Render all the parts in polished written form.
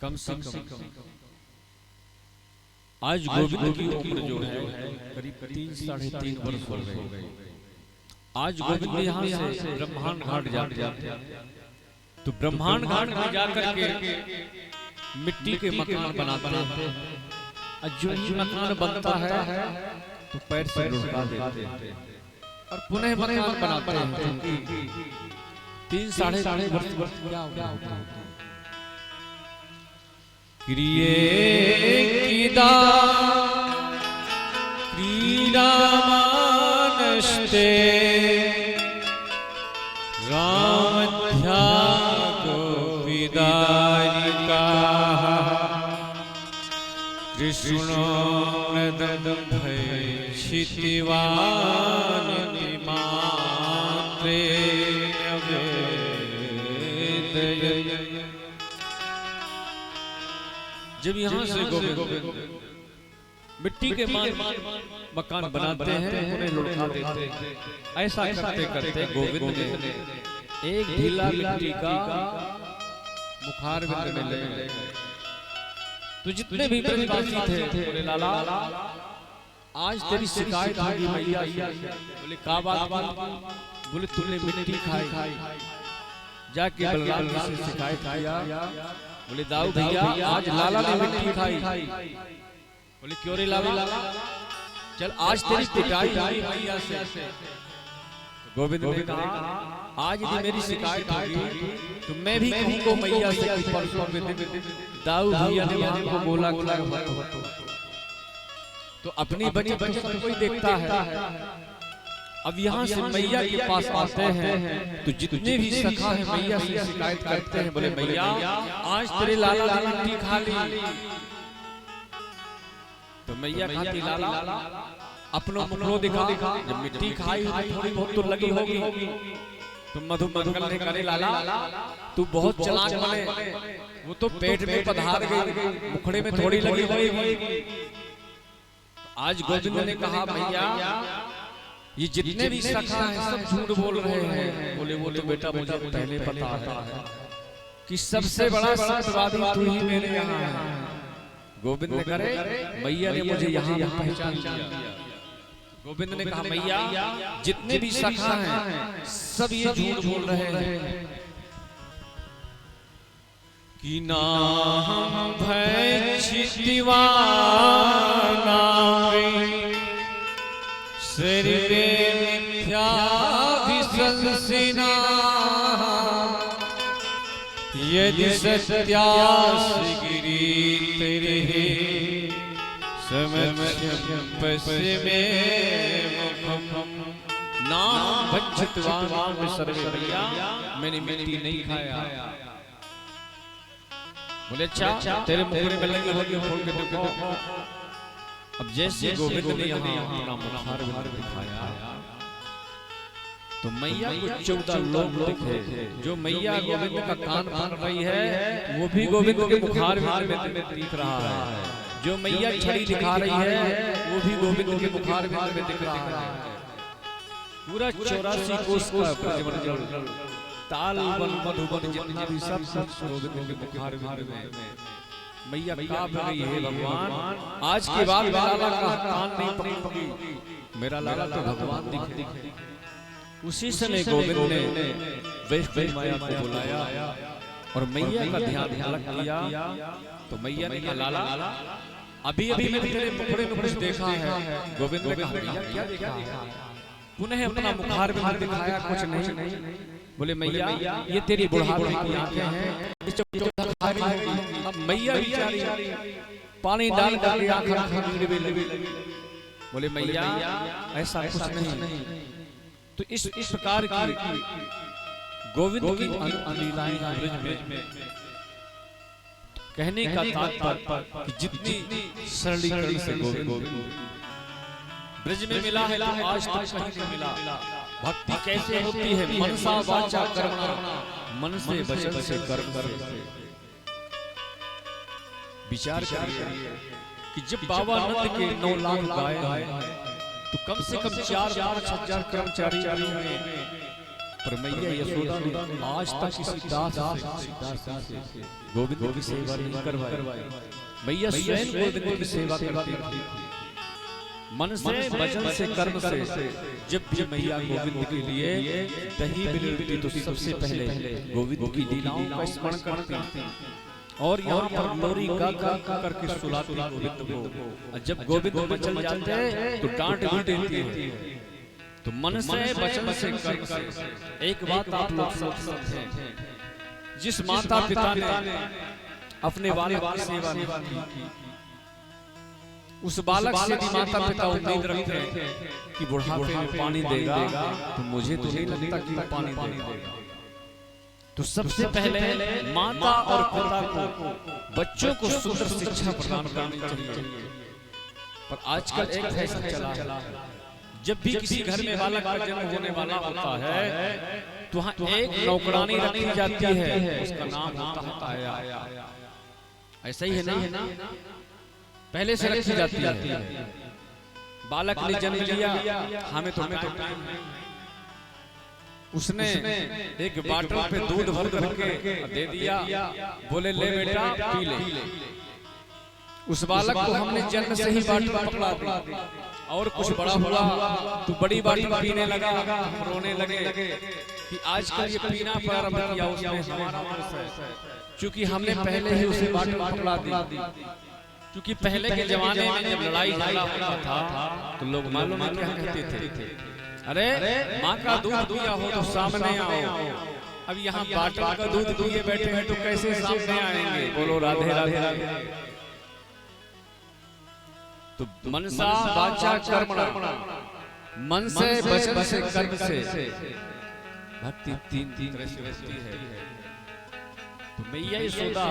कम से कम आज गोविंद की उम्र जो है करीब 3-3.5 वर्ष हो गए। आज गोविंद यहाँ से ब्रह्मांड घाट जाते तो ब्रह्मांड घाट में जाकर के मिट्टी के मकान बनाते हैं। जो ही मकान बनता है तो पैर से लुढ़का देते हैं और पुनः मकान बनाते हैं। 3-3.5 वर्ष क्या होता है। क्रिये किदा क्रीडामानस्ते रामध्यागो विदारिकाः कृष्णो नदभैक्षितिवानि मात्रे जब यहाँ से गोविंद मिट्टी के मकान बनाते हैं उन्हें लुढ़का देते हैं। ऐसा करते करते गोविंद ने एक ढीला मिट्टी का मुखार में ले तो जितने भी ब्रजवासी थे बोले लाला आज तेरी शिकायत होगी मैया से। बोले का बात? बोले तुमने मिट्टी खाई। जाके बलराम जी से शिकायत किया। बोले दाऊ भैया आज लाला ने मिट्टी खाई। बोले क्यों रे लाला? चल आज तेरी पिटाई हुई मैया से। गोविंद ने कहा आज यदि मेरी शिकायत होगी तो मैं भी कहूँगा मैया से कि परसों में दाऊ भैया ने हमको बोला तो अपनी बनी बनी सब कोई देखता है। अब यहाँ से मैया के पास आते हैं तो जितने भी सखा है मैया से शिकायत करते हैं। बोले मैया आज तेरे लाला ने मिट्टी खा ली। तो मैया कहती लाला अपनो मुखरो दिखा। जब मिट्टी खाई थोड़ी बहुत तो लगी होगी। तुम मधु मंगल ने करे लाला तू बहुत चालाक बने। वो तो पेट में पधार गई, मुखड़े में थोड़ी लगी होगी। आज गोविंद ने कहा भैया ये जितने भी सखा हैं सब झूठ बोल रहे हैं। बोले वो तो बेटा मुझे पहले पता है कि सबसे बड़ा सत्यवादी तू ही मेरे यहाँ है। गोविंद ने करे मैया ने मुझे यहाँ पहचान लिया। गोविंद ने कहा मैया जितने भी सखा हैं सब ये झूठ बोल रहे हैं कि ना हम भैक्षितिवाना शरीरे मिथ्याभिशंसिना यदि सत्यासि गिरितेः समक्षं पश्चिमे मुखम् ना भक्षितवान् सर्वे भैया मैंने मिट्टी नहीं खाया। बोले अच्छा तेरे मुखड़े में लगी होगी खोल के देखो। अब जैसे गोविंद ने यहाँ अपना मुखार दिखाया तो मैया को 14 लोग दिखे। जो मैया गोविंद का कान बन रही है वो भी गोविंद के मुखार में दिख रहा है। जो मैया छड़ी दिखा रही है वो भी गोविंद के मुखार में दिख रहा है। पूरा 84 कोस का ब्रजमंडल ताल वन मधुबन जितना भी सब गोविंद के मुखार में मैया कांप रही है। भगवान आज के बाद लाला का कान नहीं पकड़ी, मेरा लाला तो भगवान दिखे। उसी समय गोविंद ने वैष्णवी माया को बुलाया और मैया का ध्यान अलग किया। तो मैया ने कहा लाला अभी अभी मैंने तेरे मुखड़े में कुछ देखा है। गोविंद ने कहा मैया क्या देखा? पुनः अपना मुखार में दिखाया कुछ नहीं। बोले मैया ये तेरी बुढ़ापे की आंखें हैं। अब मैया बेचारी पानी डाल डाल आंखें गिरने लगी। बोले मैया ऐसा कुछ नहीं। तो इस प्रकार की गोविंद की लीलाएं ब्रज में कहने का तात्पर्य कि जितनी सरलीकरण से गोविंद ब्रज में मिला है तो आज तक कहीं नहीं मिला। भक्ति कैसे होती है? मनसा वाचा कर्मणा, मन से वचन से कर्म से। विचार करिए कि जब बाबा नंद के 9 लाख गाय तो कम से कम 4-5 हजार कर्मचारी में पर मैया यशोदा ने आज तक किसी दास से गोविंद की सेवा नहीं करवाई। मैया स्वयं गोविंद की सेवा करती थी, मन से, वचन से, कर्म से। जब भी मैया गोविंद के लिए दही बिलती तो सबसे पहले गोविंद की लीलाओं का स्मरण करती और यहाँ पर लोरी गा करके सुलाती गोविंद को। जब गोविंद मचल जाते तो डांट भी देती है। तो मन से, वचन से, कर्म से। एक बात आप लोग समझते हैं, जिस माता पिता ने अपने बालक की सेवा नहीं की, उस बालक से भी माता पिता उम्मीद रखते हैं कि बुढ़ापे में पानी देगा, तो मुझे तो नहीं लगता कि वो पानी देगा। तो सबसे पहले माता और पिता को, बच्चों को सुंदर शिक्षा प्रदान करनी चाहिए। पर आजकल एक फैशन चला है, जब भी किसी घर में बालक का जन्म होने वाला होता है तो वहाँ एक नौकरानी रखी जाती है, उसका नाम होता है आया। ऐसा ही है ना, पहले से रखी जाती है। बालक ने जन्म लिया, हमें तो टाइम है, उसने एक बाटल पे दूध भर के दे दिया, बोले ले बेटा पी ले। उस बालक को हमने जन्म से ही बाटल पकड़ा दी, और कुछ बड़ा हुआ तो बड़ी बाटल पीने लगा, रोने लगे कि आजकल ये पीना प्रारंभ किया उसने हमारा दोष है, क्योंकि हमने पहले ही उसे बाटल पकड़ा दी। क्योंकि पहले के जमाने में जब लड़ाई झगड़ा होता था तो लोग मालूम है क्या कहते थे, अरे माँ का दूध पिया हो तो सामने आओ। अब यहाँ बाटल का दूध पिए बैठे हैं तो कैसे सामने आएंगे? बोलो राधे राधे। तो मनसा वाचा कर्मणा, मन से, वचन से, कर्म से भक्ति तीन तरह से होती है। तो मैया यशोदा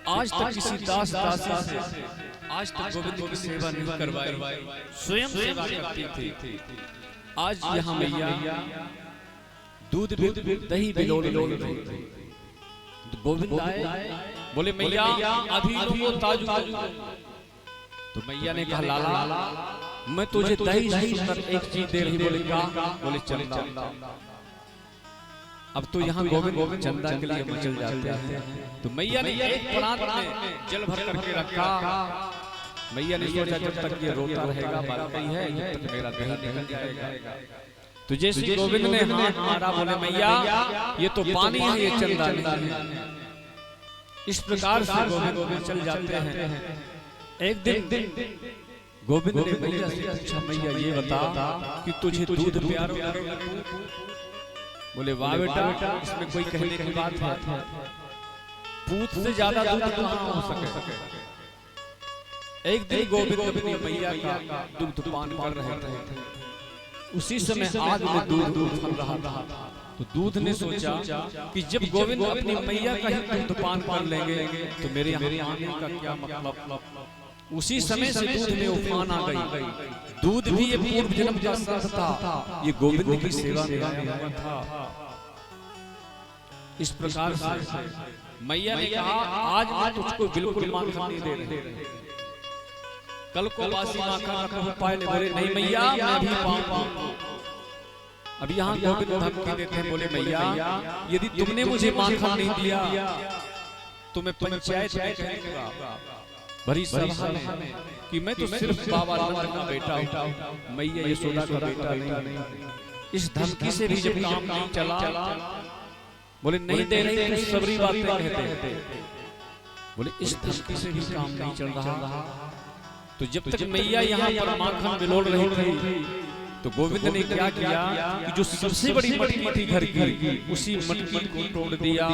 आज तक किसी दास दासी से आज तक गोविंद की सेवा नहीं करवाई, स्वयं सेवा करती थी। आज यहाँ मैया दूध दही बिलोल गोविंद आए, बोले मैया अभी लो ताजू। तो मैया ने कहा लाला मैं तुझे दही सुंदर एक चीज दे रही। बोले क्या? बोले चंदा। अब तो यहाँ गोविंद चंदा के लिए मचल जाते हैं। तो मैया ने एक परात में जल भर करके रखा। मैया ने सोचा जब तक ये रोता रहेगा बालक है जब तक मेरा दही निकल जाएगा। तो जैसे गोविंद ने हाथ मारा, बोले मैया ये तो पानी है, ये चंदा नहीं है। इस प्रकार से गोविंद चल जाते हैं। एक दिन गोविंद ने मैया से पूछा, मैया ये बता कि तुझे दूध प्यारा लगेगा? बोले वाह बेटा, इसमें कोई कहने की बात है? पूत से ज्यादा दूध कहाँ हो सके। एक दिन गोविंद अपनी मैया का दूध पान कर रहे थे। उसी समय आग में दूध फल रहा था। तो दूध ने सोचा कि जब गोविंद अपनी मैया का ही दूध पान कर लेंगे तो मेरे यहाँ आने का क्या मतलब। उसी समय से दूध में उफान आ गई। दूध भी ये पूर्व जन्म का संत था, ये गोविंद की सेवा में आया था। इस प्रकार से मैया ने कहा आज मैं तुझको बिल्कुल माखन नहीं दे रही, कल को बासी माखन रखो पाए। बोले नहीं मैया मैं भी पाऊंगा। अब यहाँ गोविंद धमकी देते हैं, बोले मैया यदि तुमने मुझे माखन नहीं दिया तो मैं पंचायत में कहूंगा भरी सभा में कि मैं तो सिर्फ बाबा नंद का बेटा हूं, मैया यशोदा का बेटा नहीं। इस धमकी से भी जब काम नहीं चला, बोले नहीं दे रही तो सबरी बातें कहते। बोले इस धमकी से भी काम नहीं चल रहा। तो जब तक मैया यहाँ पर माखन बिलोड़ रही थी तो गोविंद ने क्या किया कि जो सबसे बड़ी मटकी थी घर की, उसी मटकी को तोड़ दिया।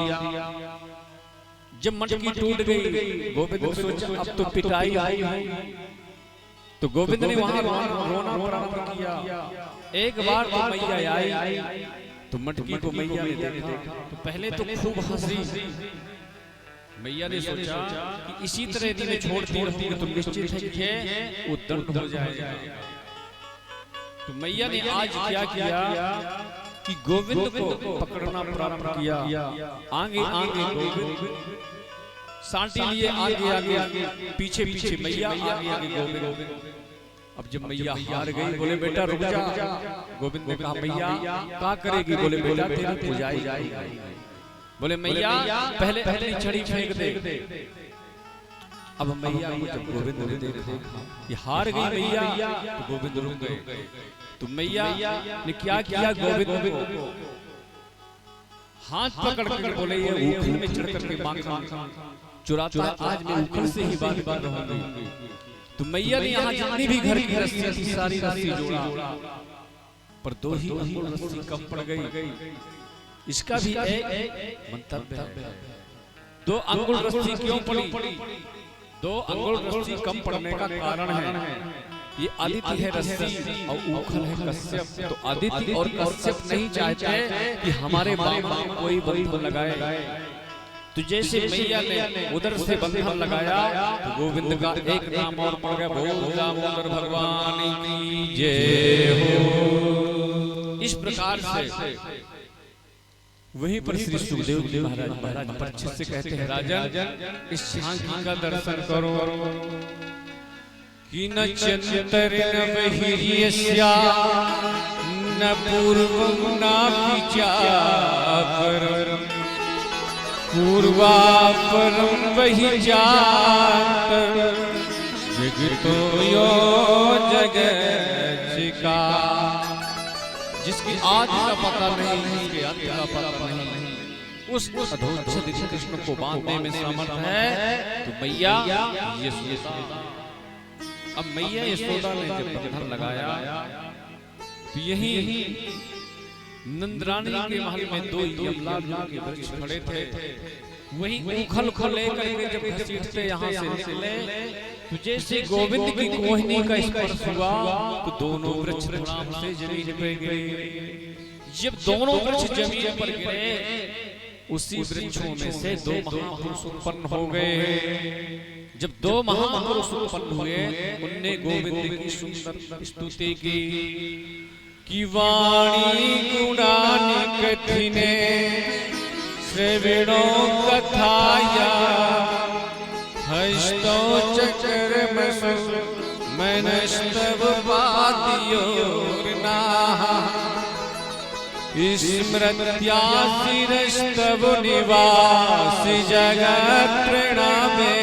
जब मटकी टूट गई गोविंद ने सोचा अब तो पिटाई आई है। तो गोविंद ने वहां रोना प्रारंभ किया। एक बार तो मैया आई तो मटकी को मैया ने देखा तो पहले तो खूब हंसी। मैया ने सोचा कि इसी तरह यदि मैं छोड़ती रहूंगी तो निश्चित है कि वो दंड हो जाएगा। तो मैया ने आज क्या किया कि गोविंद को पकड़ना प्रारंभ किया। आगे आगे गोविंद सांटी लिए, आगे आगे पीछे पीछे मैया, आगे आगे गोविंद। अब जब मैया हार गई, बोले बेटा रुक जा। गोविंद ने कहा मैया क्या करेगी? बोले बेटा तेरी पूजाई जाएगी। बोले मैया पहले अपनी छड़ी फेंक दे। अब मैया को जब गोविंद ने देखा ये हार गई मैया, तो गोविंद रुक गए। तो मैया ने क्या किया? गोविंद को हाथ पकड़ कर बोले ये उखल में चढ़ करके माखन चुराता, आज मैं उखल से ही बात कर रहूंगी। तो मैया ने यहाँ जितनी भी घर की रस्सी थी सारी रस्सी जोड़ा, पर 2 ही अंगुल रस्सी कम पड़ गई। इसका भी एक मंतव्य है। 2 अंगुल रस्सी क्यों पड़ी? 2 अंगुल रस्सी कम पड़ने का कारण है ये आदित्य है रस्सी और उखल है कश्यप। तो आदित्य और कश्यप नहीं चाहते कि हमारे बाबा कोई बंधन लगाए। तो जैसे मैया ने उधर से बंधन लगाया तो गोविंद का एक नाम और पड़ गया, बोल दामोदर भगवान की जय हो। इस प्रकार से वहीं पर श्री सुखदेव जी महाराज परीक्षित से कहते हैं राजन इस झांकी का दर्शन करो कि न चंतर न बहिर्यस्या न पूर्वं न विचारं पूर्वापरं वहि जात जगतो यो जगज्जिका। जिसकी आदि का पता नहीं, जिसके अंत का पता नहीं, उस अधोक्षज कृष्ण को बांधने में समर्थ है। तो मैया यशोदा, अब मैया यशोदा ने जब बंधन लगाया तो यही नंदरानी के महल में 2 यमला के वृक्ष खड़े थे। वही उखल को लेकर के जब घसीटते यहाँ से निकले तो जैसे गोविंद की कोहनी का स्पर्श हुआ तो दोनों वृक्ष धड़ाम से जमीन पर गिरे। जब दोनों वृक्ष जमीन पर गिरे उसी वृक्षों में से 2 महापुरुष उत्पन्न हो गए। जब 2 महापुरुष उत्पन्न हुए उनने गोविंद की सुंदर स्तुति की कि वाणी गुणानि कथिने श्रवणो कथाया हस्तो चक्रमसु मनस्तव पादयोर्ना स्मृत्या शिरस्तव निवासि जगत् प्रणामे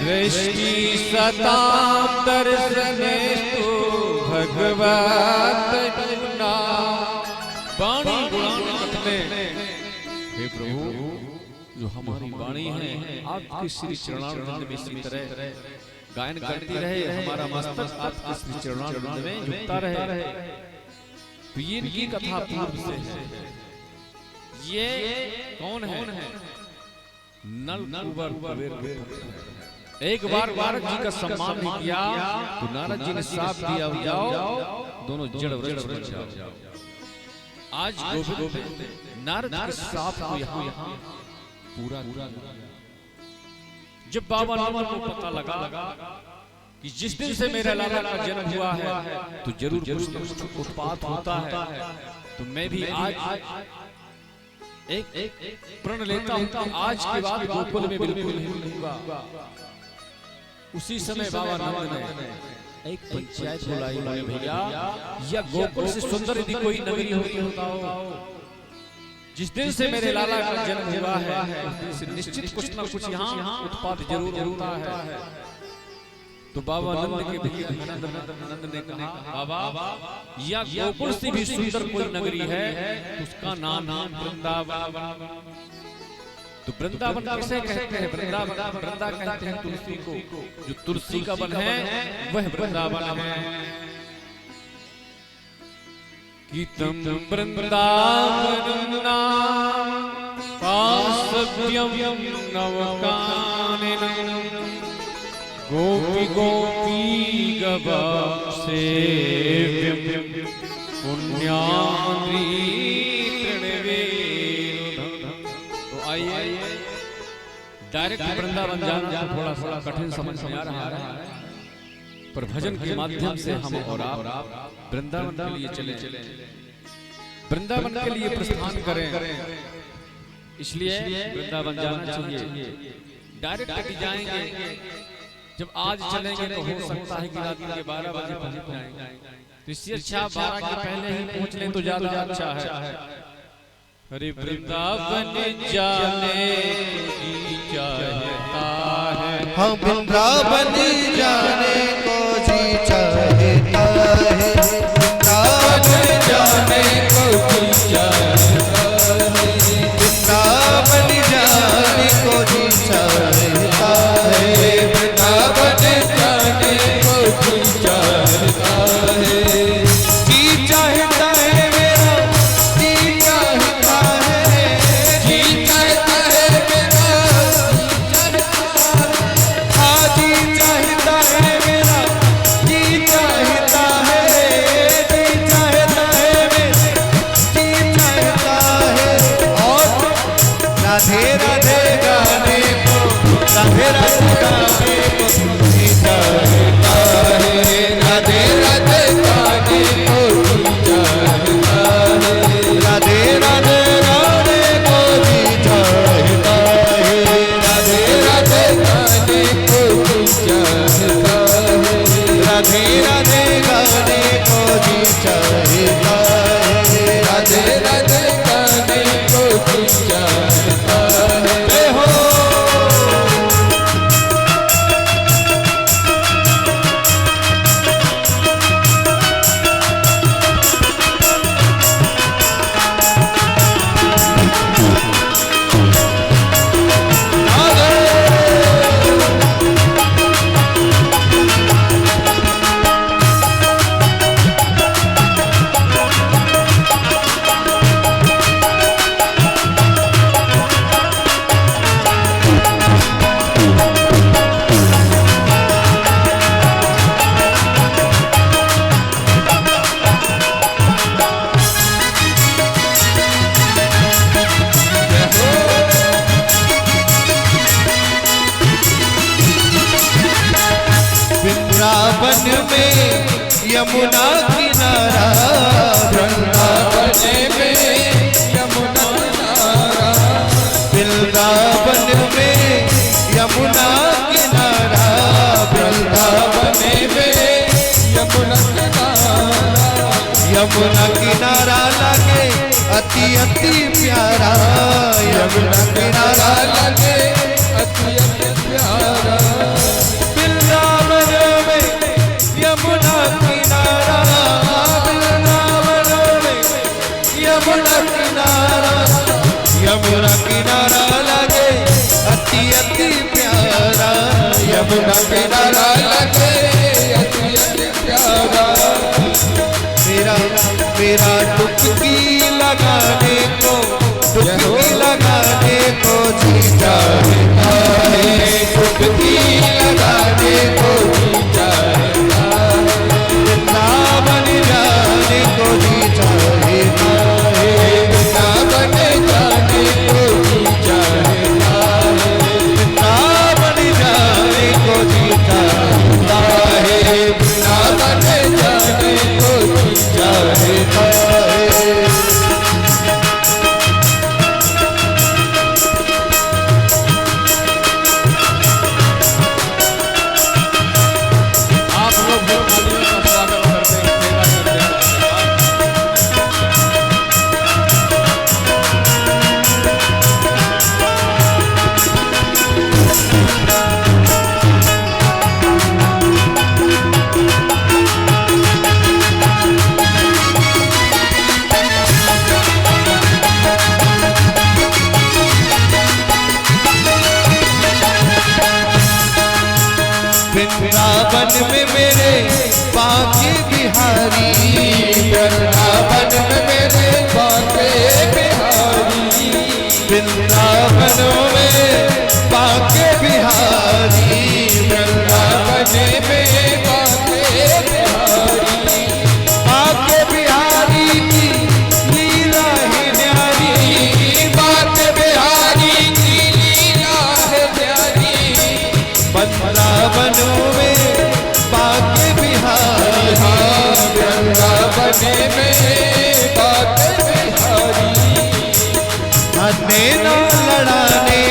दृष्टि सतां दर्शनेस्तु भगवत गुणा। वाणी गुणानि कथने, हे प्रभु जो हमारी वाणी है आपके श्री चरणारविंद में इसी तरह गायन करती रहे, हमारा मस्तक आपके श्री चरणारविंद में झुकता रहे। तो ये इनकी कथा पूर्व से है। ये कौन है? नल कुंवर कुबेर के पुत्र। एक बार नारद जी का सम्मान नहीं किया तो नारद जी ने साफ दिया जाओ दोनों जड़ वृक्ष बन जाओ। आज गोविंद नारद के साफ को यहाँ पूरा जब बाबा नारद को पता लगा कि जिस दिन से मेरे लाला का जन्म हुआ है तो जरूर कुछ उत्पात होता है, तो मैं भी आज एक प्रण लेता हूँ आज के बाद गोकुल में बिल्कुल नहीं रहूंगा। उसी समय बाबा नंद ने एक पंचायत बुलाई, भैया या गोकुल से सुंदर यदि कोई नगरी होती हो जिस दिन से मेरे लाला का जन्म हुआ है उस दिन से निश्चित कुछ न कुछ यहाँ उत्पात जरूर होता है। तो बाबा नंद के भैया नंद ने कहा बाबा या गोकुल से भी सुंदर कोई नगरी है उसका नाम वृंदावन। तो वृंदावन कैसे कहते हैं? वृंदा कहते हैं तुलसी को, जो तुलसी का वन है वह वृंदावन है। कि तम वृंदावन पासव्यम नवकानन गोपी गोपी गवाक्षेव्यम पुण्याद्रि तृणवेणुधम। तो आइए डायरेक्ट वृंदावन जाना थोड़ा सा कठिन समझ में आ रहा है, पर भजन के माध्यम से हम और आप वृंदावन के लिए चले, वृंदावन के लिए प्रस्थान करें। इसलिए वृंदावन जाना चाहिए। डायरेक्ट जाएंगे जब आज चलेंगे तो हो सकता है कि रात के 12 बजे पहुंच जाएंगे, तो इससे अच्छा 12 के पहले ही पहुंच लें तो ज्यादा अच्छा है। हरे वृंदावन जाने की चाहता है, हम वृंदावन जाने को जी चाहता है, वृंदावन जाने को जी चाहता है, वृंदावन जाने को जी चाहता है, वृंदावन जाने को जी चाहता है, जी चाहता है मेरा, जी चाहता है, जी चाहता है मेरा, हाँ जी चाहता है मेरा, जी चाहता है, जी चाहता है मेरा, जी चाहता है। और राधे राधे गाने को, राधे राधे गाने को जी चाहता है, राधे राधे गाने को जी चाहता है, राधे राधे गाने को जी चाहता है, राधे राधे गाने को जी चाहता है, राधे राधे गाने को जी चाहता है, राधे राधे गाने को जी चाहता है। हो वृंदावन में यमुना किनारा, वृंदावन में यमुना किनारा, वृंदावन में यमुना किनारा, वृंदावन में यमुना किनारा, यमुना किनारा लगे अति अति प्यारा, यमुना किनारा लगे अति अति प्यारा, वृंदावन में यमुना किनारा, वृंदावन में यमुना किनारा, यमुना किनारा लगे अति अति प्यारा, यमुना किनारा लगे अति अति प्यारा। मेरा मेरा डुबकी लगाने को, डुबकी लगाने को जी चाहता है, डुबकी लगाने को जी चाहता है, वृंदावन जाने को जी चाहता है, वृंदावन जाने को जी चाहता है, वृंदावन जाने को जी चाहता है, वृंदावन जाने को जी चाहता है। वृंदावन में मेरे बाके बिहारी, वृंदावन में मेरे बाके बिहारी, वृंदावन में बाके बिहारी, वृंदावन में बाके बिहारी, बाके बिहारी की लीला है न्यारी, बाके बिहारी की लीला है न्यारी, वृंदावन में बाके बिहारी, वृंदावन में बाके बिहारी, नैना लड़ाने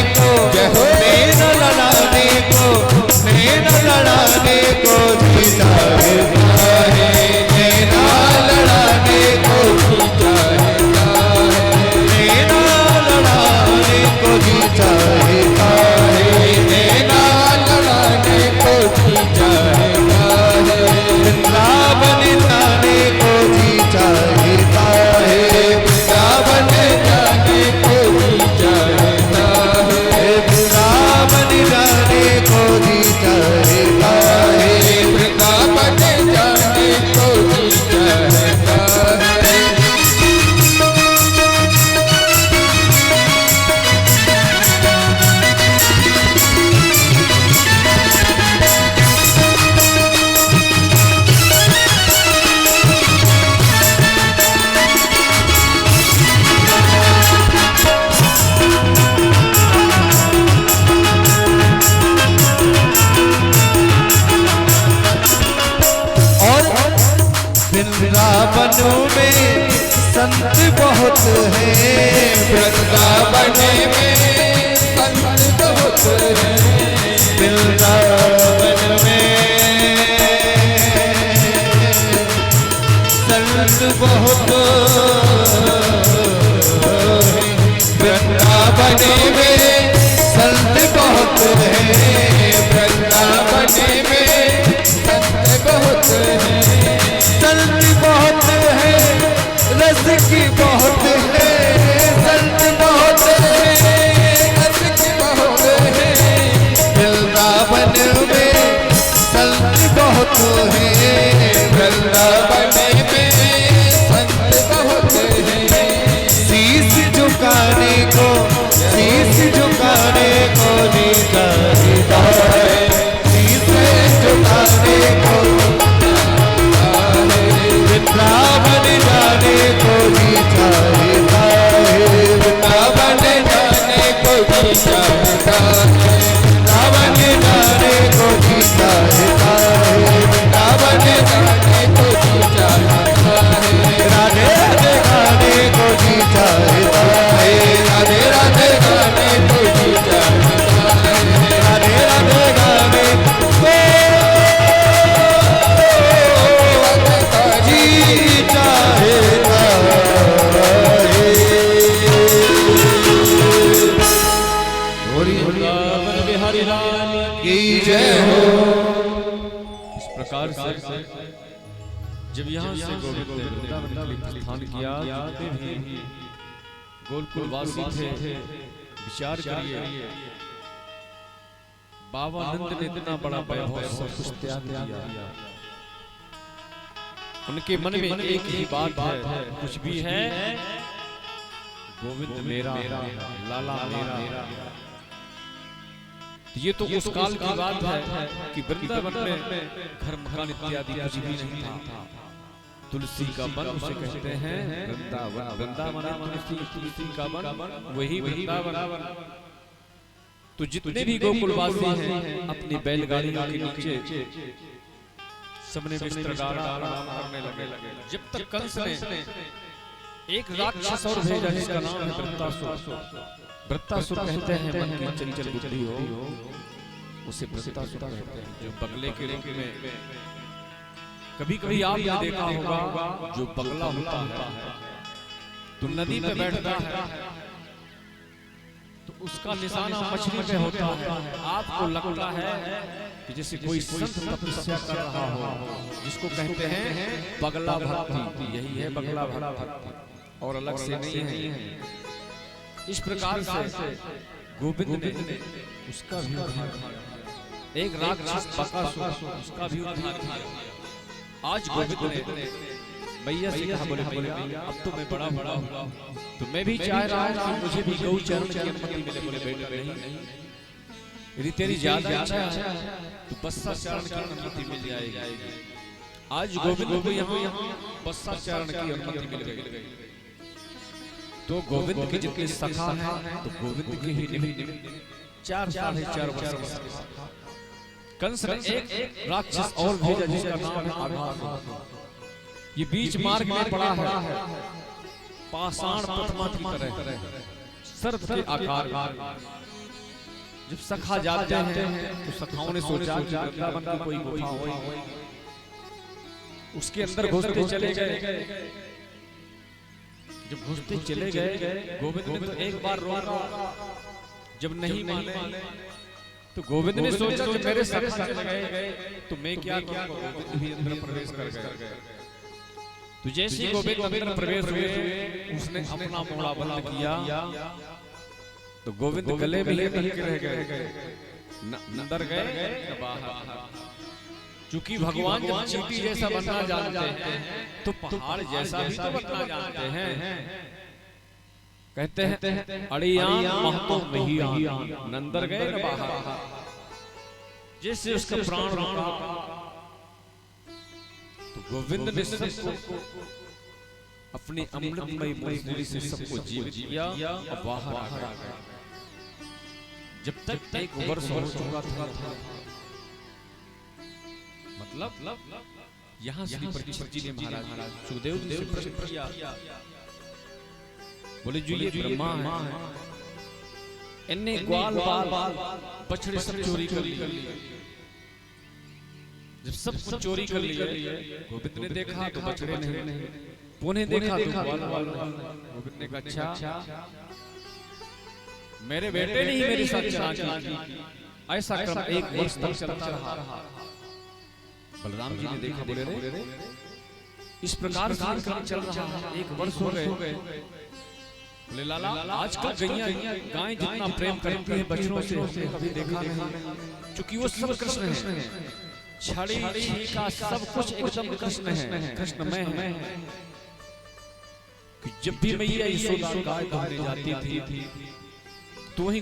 हैं वृंदावन में, संत बहुत हैं वृंदावन में, संत बहुत वृंदावन में, संत बहुत हैं वृंदावन में, संत बहुत हैं, संत बहुत है रस की बहुत है, संत बहुत है रस की बहुत है वृंदावन में, संत बहुत है वृंदावन में, संत बहुत है। शीश झुकाने को, शीश झुकाने को नहीं चाहता है, शीश झुकाने को वृंदावन जाने को भी चाहता है, वृंदावन जाने को भी चाहता है, वृंदावन जाने को भी चाहता है, वृंदावन जाने को भी चाहता है, राधे राधे गाने को भी चाहता है, राधे राधे गाने को भी चाहता है, राधे राधे गाने को जी चाहता है। की जय हो। इस प्रकार से जब यहाँ से गोविंद ने वृंदावन के लिए प्रस्थान किया, जितने भी गोकुल वासी थे, विचार करिए बाबा नंद ने इतना बड़ा वैभव सब कुछ त्याग दिया। उनके मन में एक ही बात है, कुछ भी है गोविंद मेरा, लाला मेरा। ये तो उस काल की बात है कि वृंदावन में घर मकान इत्यादि कुछ भी नहीं था। तुलसी का वन उसे कहते हैं वृंदावन, वृंदावन तुलसी का वन, वही वृंदावन। तो जितने भी गोकुलवासी हैं अपनी बैलगाड़ियों के नीचे सबने बिस्तर डाला, आराम करने लगे। जब तक कंस ने एक राक्षस और भेजा जिसका नाम है वृत्तासुर। वृत्तासुर कहते हैं मन की चंचल बुद्धि हो, उसे वृत्तासुर कहते हैं, जो बगले के रूप में कभी कभी आपने देखा होगा जो बगला होता है तो नदी में बैठता है तो उसका निशाना मछली पे होता है। आपको लगता है कि जैसे कोई संत तपस्या कर रहा हो, जिसको कहते हैं बगला भक्ति। यही है बगला भक्ति, और अलग से नहीं है। इस प्रकार से गोविंद ने उसका भी उद्धार किया। एक राक्षस बकासुर, उसका भी उद्धार किया। आज गोविंद ने मैया से कहा, बोले मैया अब तो मैं बड़ा हुआ तो मैं भी चाह रहा हूं कि मुझे भी गौ चरण की अनुमति मिले। बोले बेटा नहीं, यदि तेरी ज्यादा इच्छा है तो बस्सा चरण की अनुमति मिल जाएगी। आज गोविंद को यहाँ बस्सा चरण की अनुमति मिल गई। तो गोविंद के जितने सखा हैं तो गोविंद के ही निमित्त 4-4.5 वर्ष कंस ने एक राक्षस और भेजा जिसका नाम है आघात। ये बीच मार्ग में पड़ा है, पाषाण प्रतिमा की तरह सर्प के आकार। जब सखा जाते हैं तो सखाओं ने सोचा कि वृंदावन की कोई गुफा हो, उसके अंदर घुसते चले गए। जब घुसते चले गए गोविंद ने तो एक बार रोका, जब नहीं माने तो गोविंद ने सोचा कि मेरे सखा चले गए तो मैं क्या करूं। गोविंद भी अंदर प्रवेश कर गए। तो जैसे गोविंद अंदर प्रवेश हुए उसने अपना मोड़ा बंद किया तो गोविंद गले में ही तन के रह गए, अंदर गए न बाहर। चूंकि भगवान जब चींटी जैसा बनना जानते हैं तो पहाड़ जैसा भी तो बनना जानते हैं। कहते हैं अड़ियान महतो महियान, अंदर गए न बाहर। जैसे उसका प्राण रुका तो गोविंद ने सबको अपनी अमृतमयी मौजूदगी से सबको जीवित किया और बाहर आ गए। जब तक 1 वर्ष हो चुका था, मतलब यहाँ श्री परीक्षित जी ने महाराज सुखदेव जी से प्रश्न किया बोले जो ये ब्रह्मा है, इनने ग्वाल बाल बछड़े सब चोरी कर लिए। जब सब कुछ चोरी कर लिए, गोविंद ने देखा तो बछड़े नहीं, पुनः देखा तो ग्वाल बाल। गोविंद ने कहा अच्छा, मेरे बेटे ने ही मेरे साथ चालाकी की। ऐसा क्रम 1 वर्ष तक चलता रहा। बलराम जी ने देखा, बोले रे इस प्रकार से क्रम चल रहा है, 1 वर्ष हो गए। बोले लाला, आजकल गाय जितना प्रेम करती है बछड़ों से हमने कभी देखा नहीं, क्योंकि वो सब कृष्ण है। छड़ी छीका सब कुछ एकदम कृष्ण है, कृष्णमय है। कि जब भी मैया यशोदा गाय दुहने जाती थी तो वहीं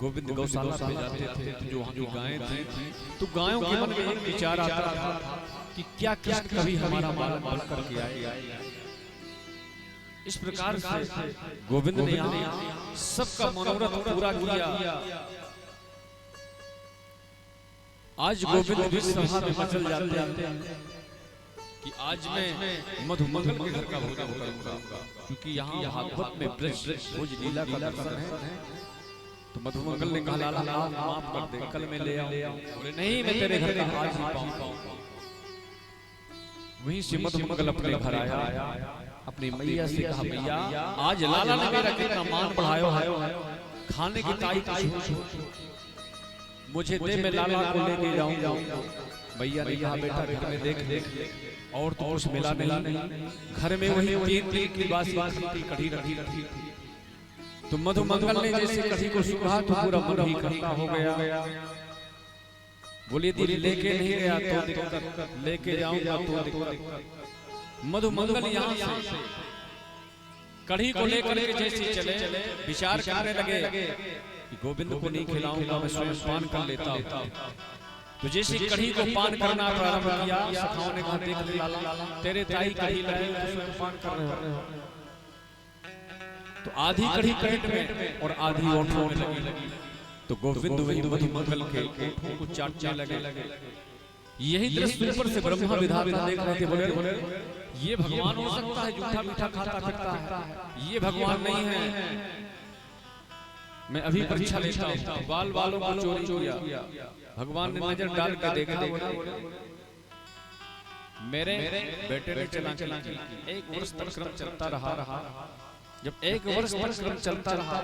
गोविंद गौशाला पे जाते थे, जो वहाँ की गायें थी, तो गायों के मन में एक विचार आता था कि क्या कृष्ण कभी हमारा मालक बन करके आएगा। इस प्रकार से गोविंद ने यहाँ सबका मनोरथ पूरा किया। आज गोविंद भी सभा में मचल जाते हैं कि आज मैं मधुमंगल के घर का भोजन करूंगा, क्योंकि यहाँ भागवत में ब्रज भोज लीला का दर्शन है। तो मधुमंगल ने कहा लाला आप माफ कर दे, कल मैं ले आऊं। बोले नहीं, मैं तेरे घर का आज ही पाऊंगा। वहीं से मधुमंगल अपने घर आया, अपनी मैया से कहा मैया आज लाला ने मेरा कितना मान बढ़ाया है, खाने की ताई मुझे दे, मैं लाला को लेके जाऊंगा। मैया ने कहा बेटा घर में देख और तो कुछ मिला नहीं। घर में वही 3 दिन की बासी कढ़ी रखी थी। तो मधुमंगल ने जैसे कढ़ी को सुखा तो पूरा मन ही खट्टा हो गया। बोली दी लेके नहीं गया तो दिक्कत, लेके जाऊंगा तो दिक्कत। मधुमंगल यहाँ से कढ़ी को लेकर के जैसे चले, विचार करने लगे कि गोविंद को नहीं खिलाऊंगा, मैं स्वयं पान कर लेता हूँ। तो जैसे कढ़ी को पान करना प्रारंभ किया, सखाओं ने कहा देख ले लाला, तेरे ताई कढ़ी लाई तो स्वयं पान कर रहे हो। तो आधी कढ़ी पेट में और आधी ओठों में लगी। तो गोविंद मधुमंगल के ओठों को चाटने लगे। यही दृश्य ऊपर से ब्रह्मा विधाता देख रहे थे। बोले ये भगवान हो सकता है जूठा मीठा खाता फिरता है, ये भगवान नहीं है। मैं अभी परीक्षा लेता हूँ। बाल बालों को चोरी किया, भगवान ने नजर डाल के देखा, मेरे बेटे ने चला 1 वर्ष तक क्रम चलता रहा। जब 1 वर्ष तक क्रम चलता रहा,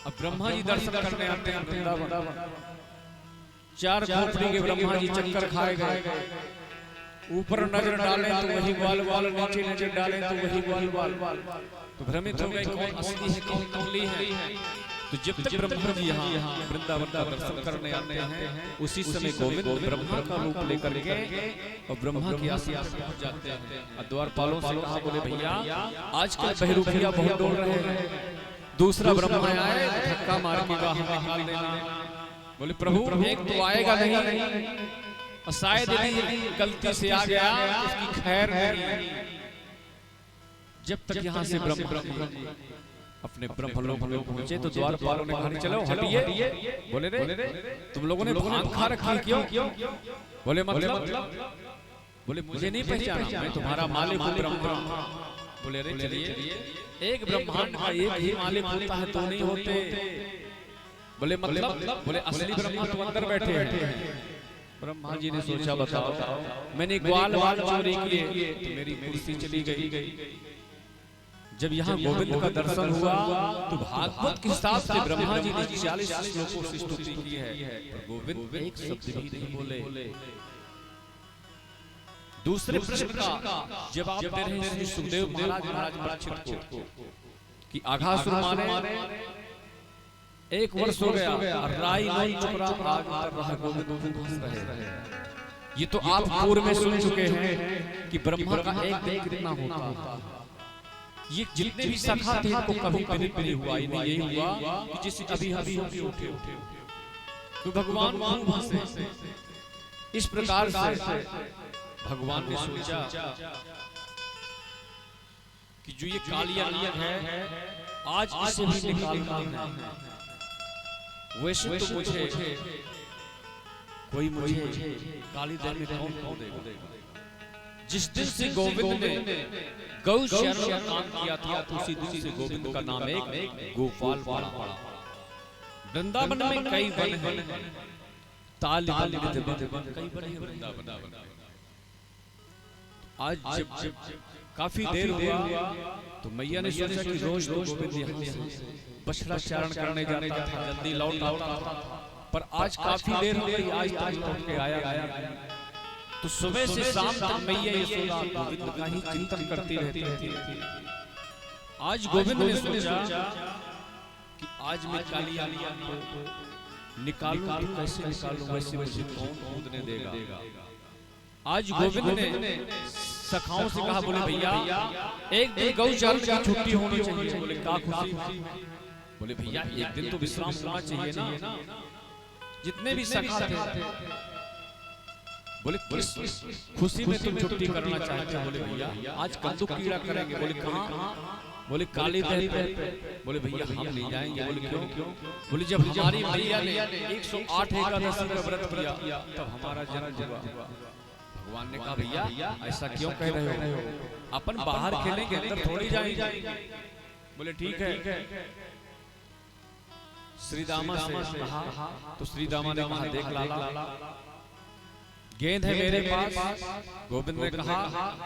अब ब्रह्मा जी दर्शन करने आते हैं वृंदावन। 4 खोपड़ी के ब्रह्मा जी चक्कर खाए गए। ऊपर नजर डाले तो वही ग्वाल, नीचे नजर डाले तो वही ग्वाल। तो भ्रमित हो गए कौन असली है कौन नकली है। तो जब तक ब्रह्मा जी यहाँ वृंदावन का दर्शन करने आते हैं, उसी समय गोविंद ब्रह्मा का रूप लेकर के और ब्रह्मा के आस-पास पहुंच जाते हैं। द्वारपालों से कहा बोले भैया आजकल बहरूपिया बहुत डोल रहे हैं, दूसरा ब्रह्मा आए धक्का मार के बाहर निकाल देना। बोले प्रभु एक तो आएगा नहीं, और शायद यदि गलती से आ गया उसकी खैर नहीं। जब तक यहाँ से ब्रह्मा अपने ब्रह्मलोक में पहुंचे तो द्वारपालों ने कहा चलो हटिए। बोले रे तुम लोगों ने भांग खा रखी क्यों? बोले मतलब? बोले मुझे नहीं पहचाना, मैं तुम्हारा मालिक हूं ब्रह्मा। बोले रे चलिए, एक ब्रह्मांड का एक ही मालिक होता है तो नहीं होते। बोले मतलब? बोले असली ब्रह्मा तो अंदर बैठे हैं। ब्रह्मा जी ने सोचा बताओ मैंने ग्वाल चोरी किए तो मेरी कुर्सी चली गई। जब यहाँ गोविंद का दर्शन हुआ तो भागवत के हिसाब से ब्रह्मा जी ने 40 श्लोकों से स्तुति की है, पर गोविंद एक शब्द भी नहीं बोले। दूसरे प्रश्न का जवाब दे रहे हैं श्री सुखदेव महाराज परीक्षित को कि आघासुर माने 1 वर्ष हो गया, राई नहीं चुकरा आग कर रहा गोविंद हंस रहे। ये तो आप पूर्व में सुन चुके हैं कि ब्रह्मा का एक दिन कितना होता है। ये जितने भी सखा थे इनको कभी नहीं हुआ, यही हुआ कि जिस अभी उठे तो भगवान हंसे। इस प्रकार से भगवान ने सोचा कि जो ये कालिया है आज इसे भी निकालना है। वैसे तो मुझे कोई काली देवी में कौन देगा, जिस दिन से गोविंद ने गौ शरण का काम किया था उसी दिन से गोविंद का नाम एक गोपाल पड़ा। वृंदावन में कई वन हैं, ताल कई बड़े हैं वृंदावन। आज जब काफी देर हुआ तो मैया ने सोचा कि रोज रोज बछड़ा चारण करने जाता था, जल्दी लौट आता था, पर आज काफी देर हो गई, आज तक लौट के आया। तो सुबह से शाम तक मैया यशोदा गोविंद का ही चिंतन करती रहती थी। आज गोविंद ने सोचा कि आज मैं कालिया को निकालूं तो कैसे निकालूं, वैसे मुझे कौन कूदने देगा। आज गोविंद ने सखाओं से कहा, बोले भैया एक दिन गौचारण की छुट्टी होनी चाहिए। बोले क्या खुशी? बोले भैया एक दिन तो विश्राम होना चाहिए ना। जितने भी सखा थे बोले खुशी में तुम छुट्टी करना चाहते हो? बोले भैया आज कद्दू कीड़ा करेंगे। बोले कहाँ? बोले काली दही पे। बोले भैया हम नहीं जाएंगे। बोले क्यों? बोले जब हमारी मैया ने 108 एकादशी का व्रत किया तब हमारा जन्म हुआ। भगवान ने कहा भैया ऐसा क्यों कह रहे हो, अपन बाहर खेलेंगे अंदर थोड़ी जाएंगे। बोले ठीक है। श्री दामा से कहा तो श्री दामा ने कहा देख लाला गेंद है मेरे पास। गोविंद ने कहा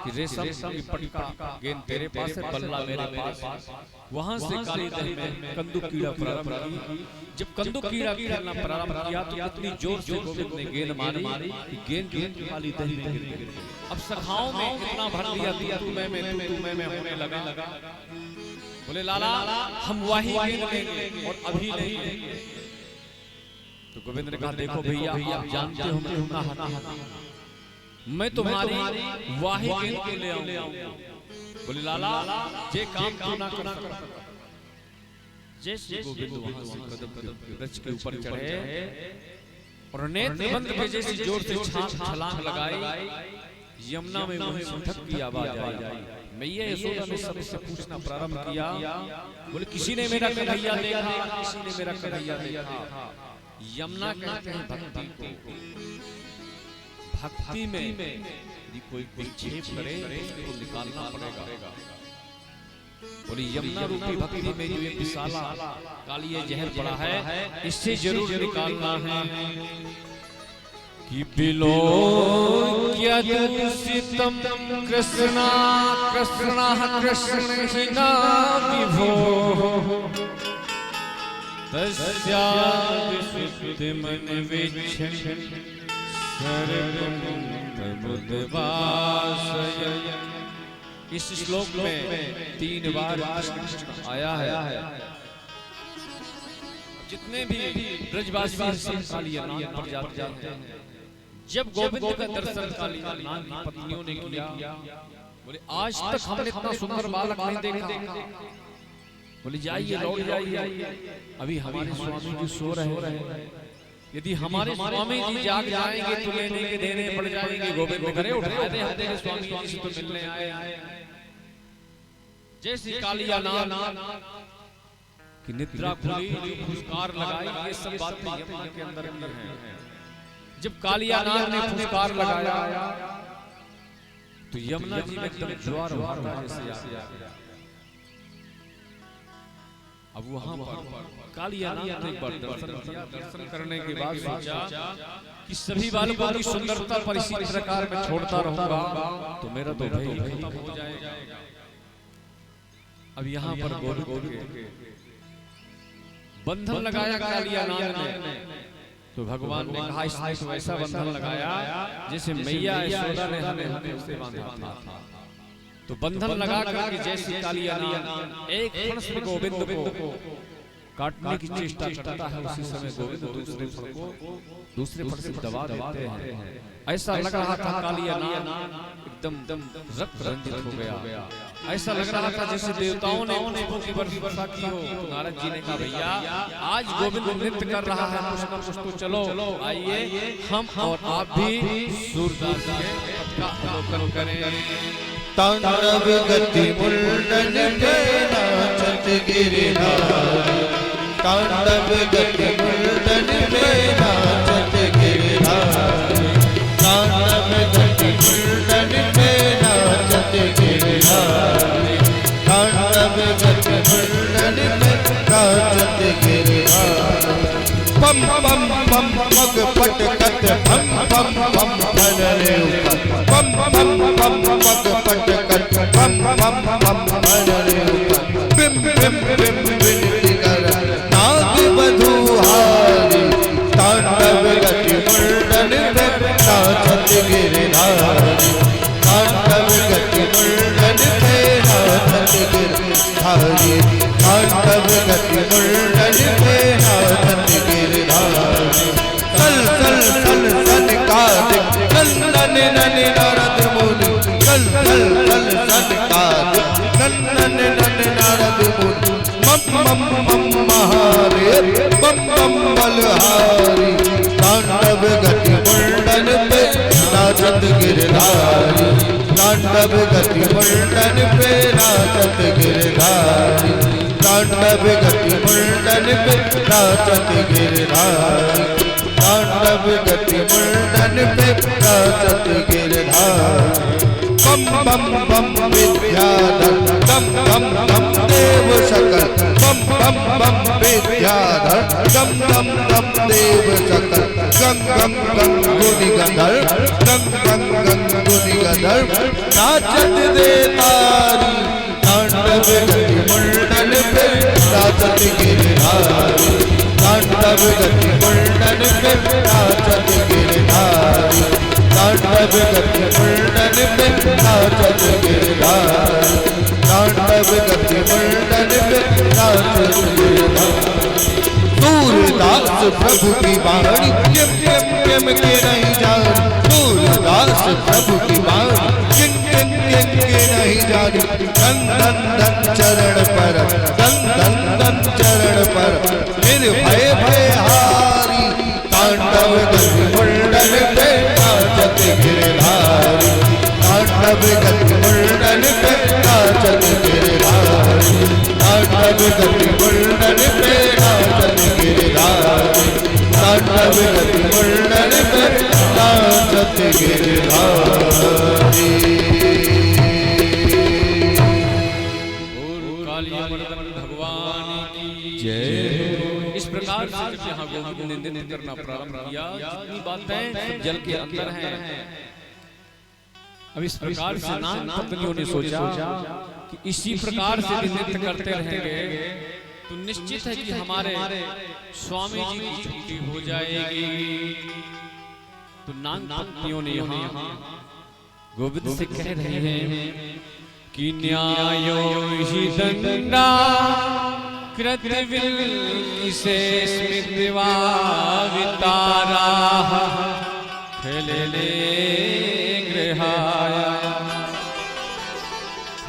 कि रेशम की पटका गेंद तेरे पास है, बल्ला मेरे पास। वहां से काली दही में कंदुक कीड़ा प्रारंभ की। जब कंदुक कीड़ा खेलना प्रारंभ किया तो इतनी जोर से गोविंद ने गेंद मारी कि गेंद काली दही में गिर गई। अब सखाओं में इतना भर दिया तू मैं होने लगा। बोले लाला हम वही गेंद लेंगे और अभी नहीं लेंगे। तो गोविंद ने कहा देखो भैया आप जानते हो मैं कितना हटा, मैं तुम्हारी वाही गेंद के ले आऊंगा। बोले लाला जे काम क्यों ना कर। जैसे गोविंद वहां से कदम वृक्ष के ऊपर चढ़े और नेत्र बंद के जैसी जोर से छलांग लगाई, यमुना में वही ठक की आवाज आई। मैया यशोदा ने सबसे पूछना प्रारंभ किया, बोले किसी ने मेरा कन्हैया देखा, किसी ने मेरा कन्हैया देखा। यमुना कहते हैं भक्ति को। भक्ति में यदि कोई विक्षेप करे तो उसको निकालना पड़ेगा। बोले यमुना रूपी भक्ति में जो ये विशाला कालिया जहर पड़ा है इससे जरूर निकालना है। कि बिलो क्या दूषितम कृष्णा कृष्णा कृष्ण ही ना विभो तस्यादिशुद्धि मन विच्छन सर्वं तमुद्वासय। इस श्लोक में 3 बार कृष्ण आया है। जितने भी ब्रजवासी सब कालिया नाग पर जाते हैं। जब गोविंद का दर्शन कालिया नाग की पत्नियों ने किया, बोले आज तक हमने इतना सुंदर बालक नहीं देखा। बोले जाइए लौट जाइए, अभी हमारे स्वामी जी सो रहे हैं। यदि हमारे स्वामी जी जाग जाएंगे तो लेने के देने पड़ जाएंगे। गोविंद करे उठा दे हम तेरे स्वामी जी से तो मिलने आए। जैसे कालिया नाग की निद्रा खुली, फुसकार लगाई, ये सब बातें यमुना के अंदर की हैं। जब कालिया नाग ने फुसकार लगाया तो यमुना जी में एकदम ज्वार भाटा जैसे आ गया। अब वहां पर कालिया नाग ने एक बार दर्शन किया। दर्शन करने के बाद सोचा कि सभी बालकों की सुंदरता पर इसी प्रकार में छोड़ता रहूंगा तो मेरा तो भाई खत्म हो जाएगा। अब यहाँ पर गोविंद के बंधन लगाया कालिया नाग ने। तो भगवान ने कहा इसने तो ऐसा बंधन लगाया जैसे मैया यशोदा ने हमें उससे बांधा था। तो बंधन लगा करके जैसे कालिया नाग एक फण से गोविंद को काटने की चेष्टा करता है, उसी समय गोविंद दूसरे फण से दबा देते हैं। ऐसा लग रहा था कालिया नाग एकदम रक्त रंजित हो गया। ऐसा लग रहा था जैसे देवताओं ने पुष्पों की वर्षा की हो। नारद जी ने कहा भैया आज गोविंद नृत्य कर रहा है, कुछ न कुछ तो चलो आइए हम और आप भी सूरदास के पद का अवलोकन करें। तांडव गति मुंडन पे नाचत गिरधारी, तांडव गति मुंडन पे नाचत गिरधारी, तांडव गति मुंडन पे बम बम बम पग पटकत भम भम भम भरने ऊपर बम बम बम पग पटकत भम भम भम भरने ऊपर बिम बिम बिम बिनती कर नाग बधुहारी तांडव गति मुंडन पे नाचत गिरधारी तांडव गति मुंडन पे नाचत गिरधारी तांडव गति मुंडन पे नाचत गिरधारी सल सल सल सन कादिक नंदन नन नारद मुनि सल सल सल सन कादिक नंदन नन नारद मुनि मम मम मम महारे बम बम बलहारी तांडव गति मुंडन पे नाचत गिरधारी तांडव गति मुंडन पे नाचत गिरधारी तांडव गति मुंडन पे नाचत गिरधारी तांडव गति मुंडन पे नाचत गिरधारी बम बम बम विद्याधर दम दम दम देव सकल बम बम बम विद्याधर दम दम दम देव सकल गंग गंग गंग गुनि गंधर गंग गंग गंग गुनि गंधर नाचत दे तारी तांडव गति मुंडन पे नाचत गिरधारी तांडव गति मुंडन पे नाचत गिरधारी तांडव गति मुंडन पे नाचत गिरधारी तांडव गति मुंडन पे नाचत गिरधारी सूरदास प्रभु की वाणी किम किम किम के नहीं जानी सूरदास प्रभु की वाणी किम किम किम के नहीं जानी धन धन धन चरण पर धन धन धन चरण पर निर्भय भयहारी तांडव गति मुंडन पे नाचत गिरधारी तांडव गति मुंडन पे नाचत गिरधारी तांडव गति मुंडन पे नाचत गिरधारी तांडव गति मुंडन पे नाचत गिरधारी भगवान की जय। इस प्रकार से जब यहाँ गोविंद ने नृत्य करना प्रारंभ किया, जितनी बातें सब जल के अंदर हैं। अब इस प्रकार से नाग पत्नियों ने सोचा कि इसी प्रकार से नृत्य करते रहेंगे तो निश्चित है कि हमारे स्वामी जी की छुट्टी हो जाएगी। तो नाग पत्नियों ने यहाँ गोविंद से कह रहे हैं कि न्यायो हि दंडा कृतविल से स्मृतिवा वितारा खेले गृहाया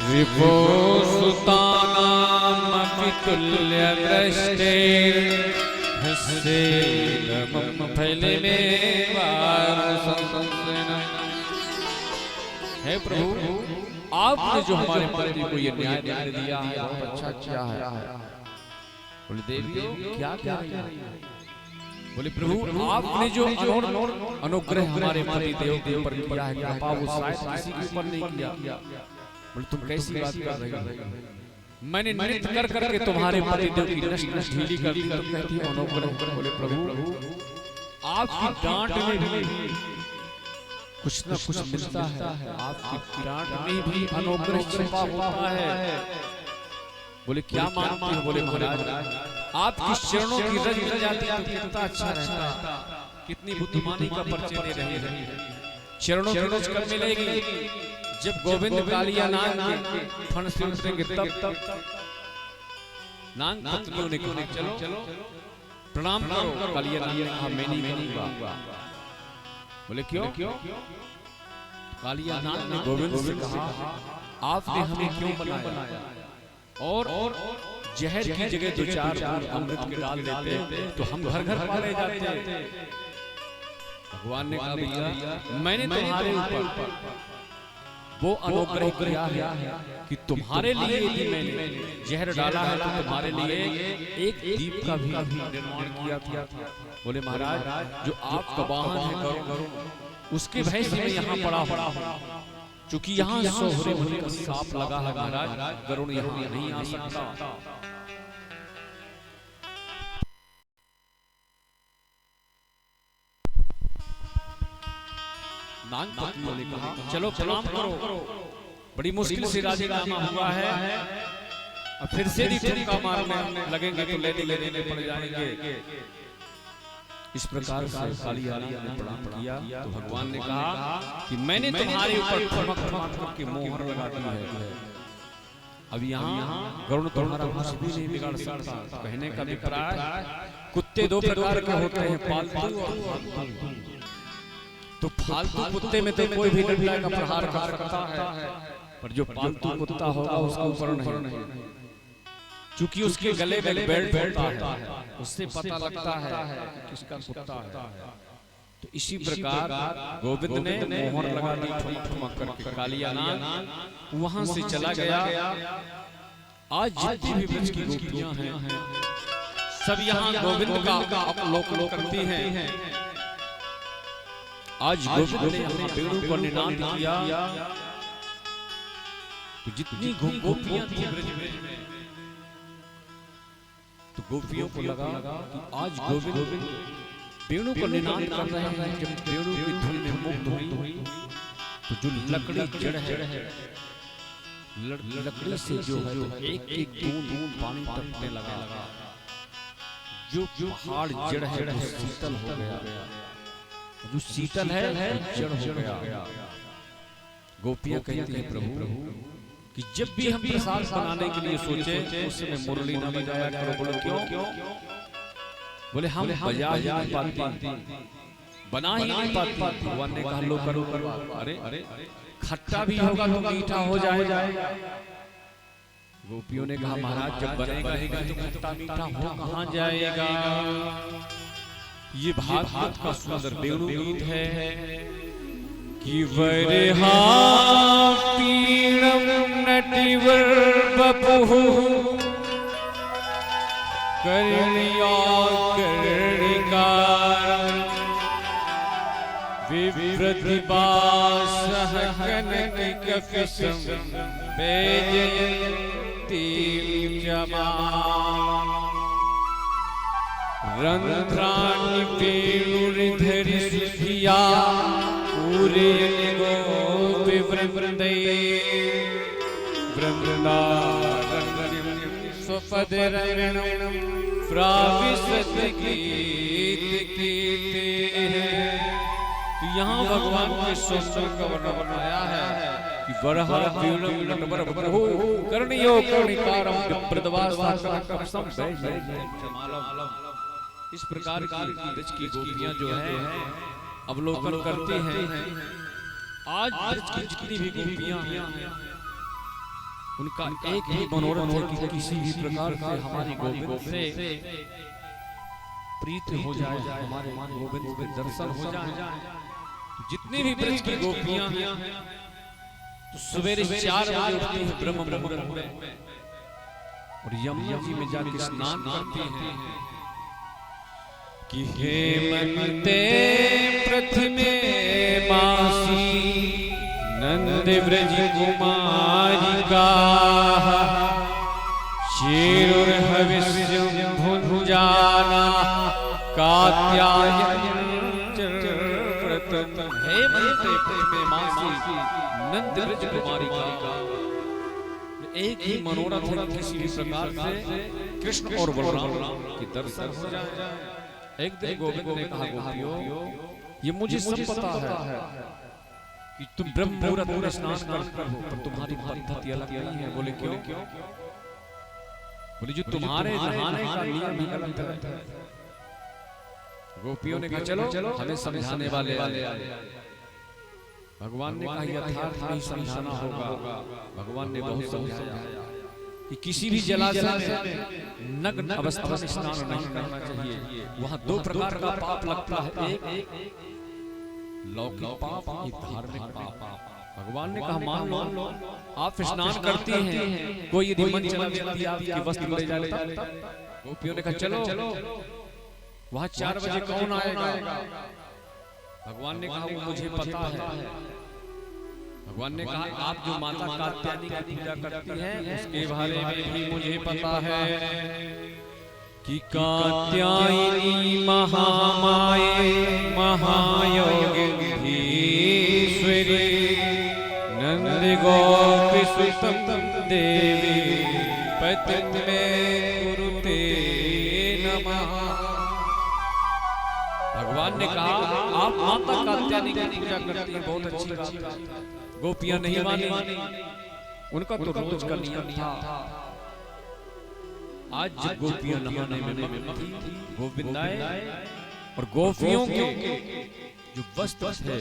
विभो सुतानाम तुल्य दृष्टे हस्ते मम फैले में है प्रभु, आपने जो हमारे पति को ये न्याय दिया है बहुत अच्छा किया है। बोले देवियों क्या क्या बोले प्रभु आपने जो अनुग्रह हमारे पति देव के ऊपर किया है कृपा वो शायद किसी के ऊपर नहीं किया। बोले तुम कैसी बात कर रही हो? मैंने नृत्य कर करके तुम्हारे पति देव की नस नस ढीली कर दी, तुम कहती हो अनुग्रह। बोले प्रभु आपकी डांट में भी कुछ न कुछ मिलता है, आपकी डांट में भी अनुग्रह छिपा होता है। बोले क्या मानती हो? बोले महाराज आपकी चरणों की रज मिल जाती तो कितना अच्छा रहता, कितनी बुद्धिमानी का परिचय दे रही है। चरणों की रज कब मिलेगी? जब गोविंद कालिया नाग के फण से उतरेंगे तब नाग पत्नियों ने कहा चलो प्रणाम करो। कालिया नाग ने कहा मैं नहीं करूंगा। बोले क्यों? कालिया नाग ने गोविंद से कहा आपने हमें क्यों बनाया और जहर की जगह दो चार अमृत के डाल देते तो हम घर घर पाले जाते। भगवान ने कहा भैया मैंने तुम्हारे ऊपर वो अनुग्रह किया है कि तुम्हारे लिए यदि मैंने जहर डाला है तो तुम्हारे लिए एक दीप का भी निर्माण किया था। बोले महाराज जो आपका वाहन है गरुड़, उसके भय से मैं यहाँ पड़ा हूँ, चूंकि यहाँ सोहरे भरे का सांप लगा है महाराज, गरुड़ यहाँ नहीं आ सकता। नाग पत्नियों ने कहा चलो प्रणाम करो, बड़ी मुश्किल से राजीनामा हुआ है, अब फिर से भी ठुमका मारने लगेंगे तो लेने में पड़ जाएंगे। इस प्रकार से कालिया ने प्रणाम किया तो भगवान ने कहा कि मैंने तुम्हारे ऊपर ठमक करके मोहर लगा दी है, अब यहाँ गरुड़ तुम्हारा कुछ भी नहीं बिगाड़ सकता। कहने का अभिप्राय कुत्ते दो प्रकार के होते हैं, पालतू और फालतू। तो फालतू कुत्ते में तो कोई भी डंडा का प्रहार कर सकता है, पर जो पालतू कुत्ता होगा उसके ऊपर नहीं, क्योंकि उसके गले में बेल्ट होता है, उससे पता लगता है किसका कुत्ता है। तो इसी प्रकार गोविंद ने मोहर लगा दी ठुमक करके। कालिया नाग वहां से चला गया। आज जितनी भी ब्रज की गोपियां हैं सब यहाँ गोविंद का अवलोकन करती हैं। आज गोविंद ने यहाँ वेणु पर निनाद किया, तो जितनी गोपियां थी ब्रज में, तो गोपियों को लगा कि आज गोविंद वेणु पर निनाद कर रहे हैं। जब वेणु की धुन में मुग्ध हुई तो जो लकड़ी जड़ है, लकड़ी से जो है एक एक बूंद पानी टपकने लगा। जो पहाड़ जड़ है वो शीतल हो गया, जो शीतल है जड़ हो गया। गोपियां कहती हैं प्रभु कि जब भी हम प्रसाद बनाने के लिए सोचे उस समय मुरली न बजाया करो। बोलो क्यों? बोले हम बजा ही नहीं पाती, बना ही नहीं पाती। भगवान ने कहा लो करो। अरे खट्टा भी होगा तो मीठा हो जाएगा। गोपियों ने कहा महाराज जब बनेगा ही तो खट्टा मीठा हो कहां जाएगा। ये भागवत का सुंदर वेणु गीत है कि वरहा पीणम नटिवर बपुहु कर्णिया कर्णिकार विप्रतिभा सहकनक कपिसम बेजयती जमा रंध्राणि वेणुर्धरि सुधिया पूरे गो विवृंदे स्वपदरणं प्राविशत गीत कीते हैं। तो यहाँ भगवान के स्वस्त्र का वर्णन बनाया है कि वरहा पीणम नटवर बपुः कर्णियो कर्णिकारं विप्रदवासाकरकपसं बेजयत्यमालम्। इस प्रकार की ब्रज की गोपियां जो है अवलोकन करती हैं। आज ब्रज की जितनी भी गोपियां हैं उनका एक ही मनोरथ है कि किसी भी प्रकार से हमारी गोविंद से प्रीति हो जाए, हमारे गोविंद के दर्शन हो जाए। जितनी भी ब्रज की गोपियां हैं तो सवेरे 4 बजे उठती हैं ब्रह्म मुहूर्त में और यमुना जी में जाकर स्नान करती हैं कि हेमंते प्रथमे मासी नंद व्रज कुमारिका क्षीरोर्हविष्यं भुञ्जाना कात्यायन व्रतम्। हेमंते प्रथमे मासी नंद व्रज कुमारिका। एक ही मनोरथ है किसी भी प्रकार से कृष्ण और बलराम की दर्शन हो जाए। एक दिन गोविंद ने कहा गोपियों ये मुझे सब पता है कि तुम ब्रह्म मुहूर्त में स्नान करते हो, पर तुम्हारी पद्धति अलग नहीं है। बोले क्यों? बोले जो तुम्हारे नहाने का नियम ही अलग है। गोपियों ने कहा चलो हमें समझाने वाले भगवान ने कहा यथार्थ नहीं समझाना होगा। भगवान ने बहुत समझाया कि किसी भी जलाशय में नग्न अवस्था में स्नान नहीं करना चाहिए। वहां 2 प्रकार का पाप लगता है, एक लौकिक पाप, एक धार्मिक पाप। भगवान ने कहा मान लो आप स्नान करती हैं, कोई यदि मन चला व्यक्ति आपकी वस्त्र ले जाता। गोपियों ने कहा चलो वहां 4 बजे कौन आएगा? भगवान ने कहा वो मुझे पता है। भगवान ने कहा आप जो माता कात्यायनी की पूजा करती हैं उसके बारे में भी मुझे पता है कि कात्यायनी महामाये महायोगिनी देवी पतिं मे कुरुते नमः। भगवान ने कहा आप माता कात्यायनी की पूजा करती हैं, बहुत अच्छी बात है। गोपियां नहीं मानी, उनका तो रोज का नियम था। आज जब गोपियां नहाने में मग्न थी, गोविंद आए और गोपियों के जो वस्त्र थे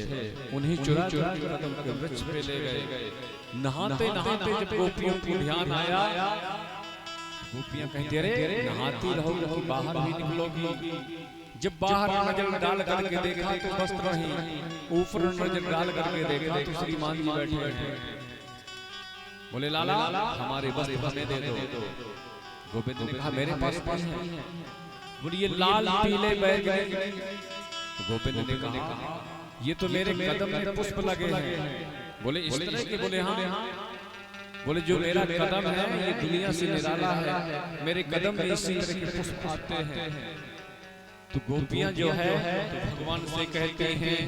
उन्हें चुरा चुरा कर कदम के वृक्ष पे ले गए। नहाते नहाते जब गोपियों को ध्यान आया, गोपियां कहती अरे नहाती रहोगी तो बाहर ही निकलोगी। जब बाहर नजर डाल करके देखा तो वस्त्र नहीं, ऊपर नजर डाल करके देखा तो श्रीमान जी बैठे हैं। बोले लाला हमारे वस्त्र हमें दे दो। गोविंद ने कहा मेरे पास नहीं है। बोले ये लाल पीले बैगनी। तो गोविंद ने कहा ये तो मेरे कदम में पुष्प लगे हैं। बोले इस तरह के? बोले हाँ। बोले जो मेरा कदम है ये दुनिया से निराला है, मेरे कदम में इसी तरह के पुष्प आते हैं। तो गोपियां जो है तो भगवान से कहते हैं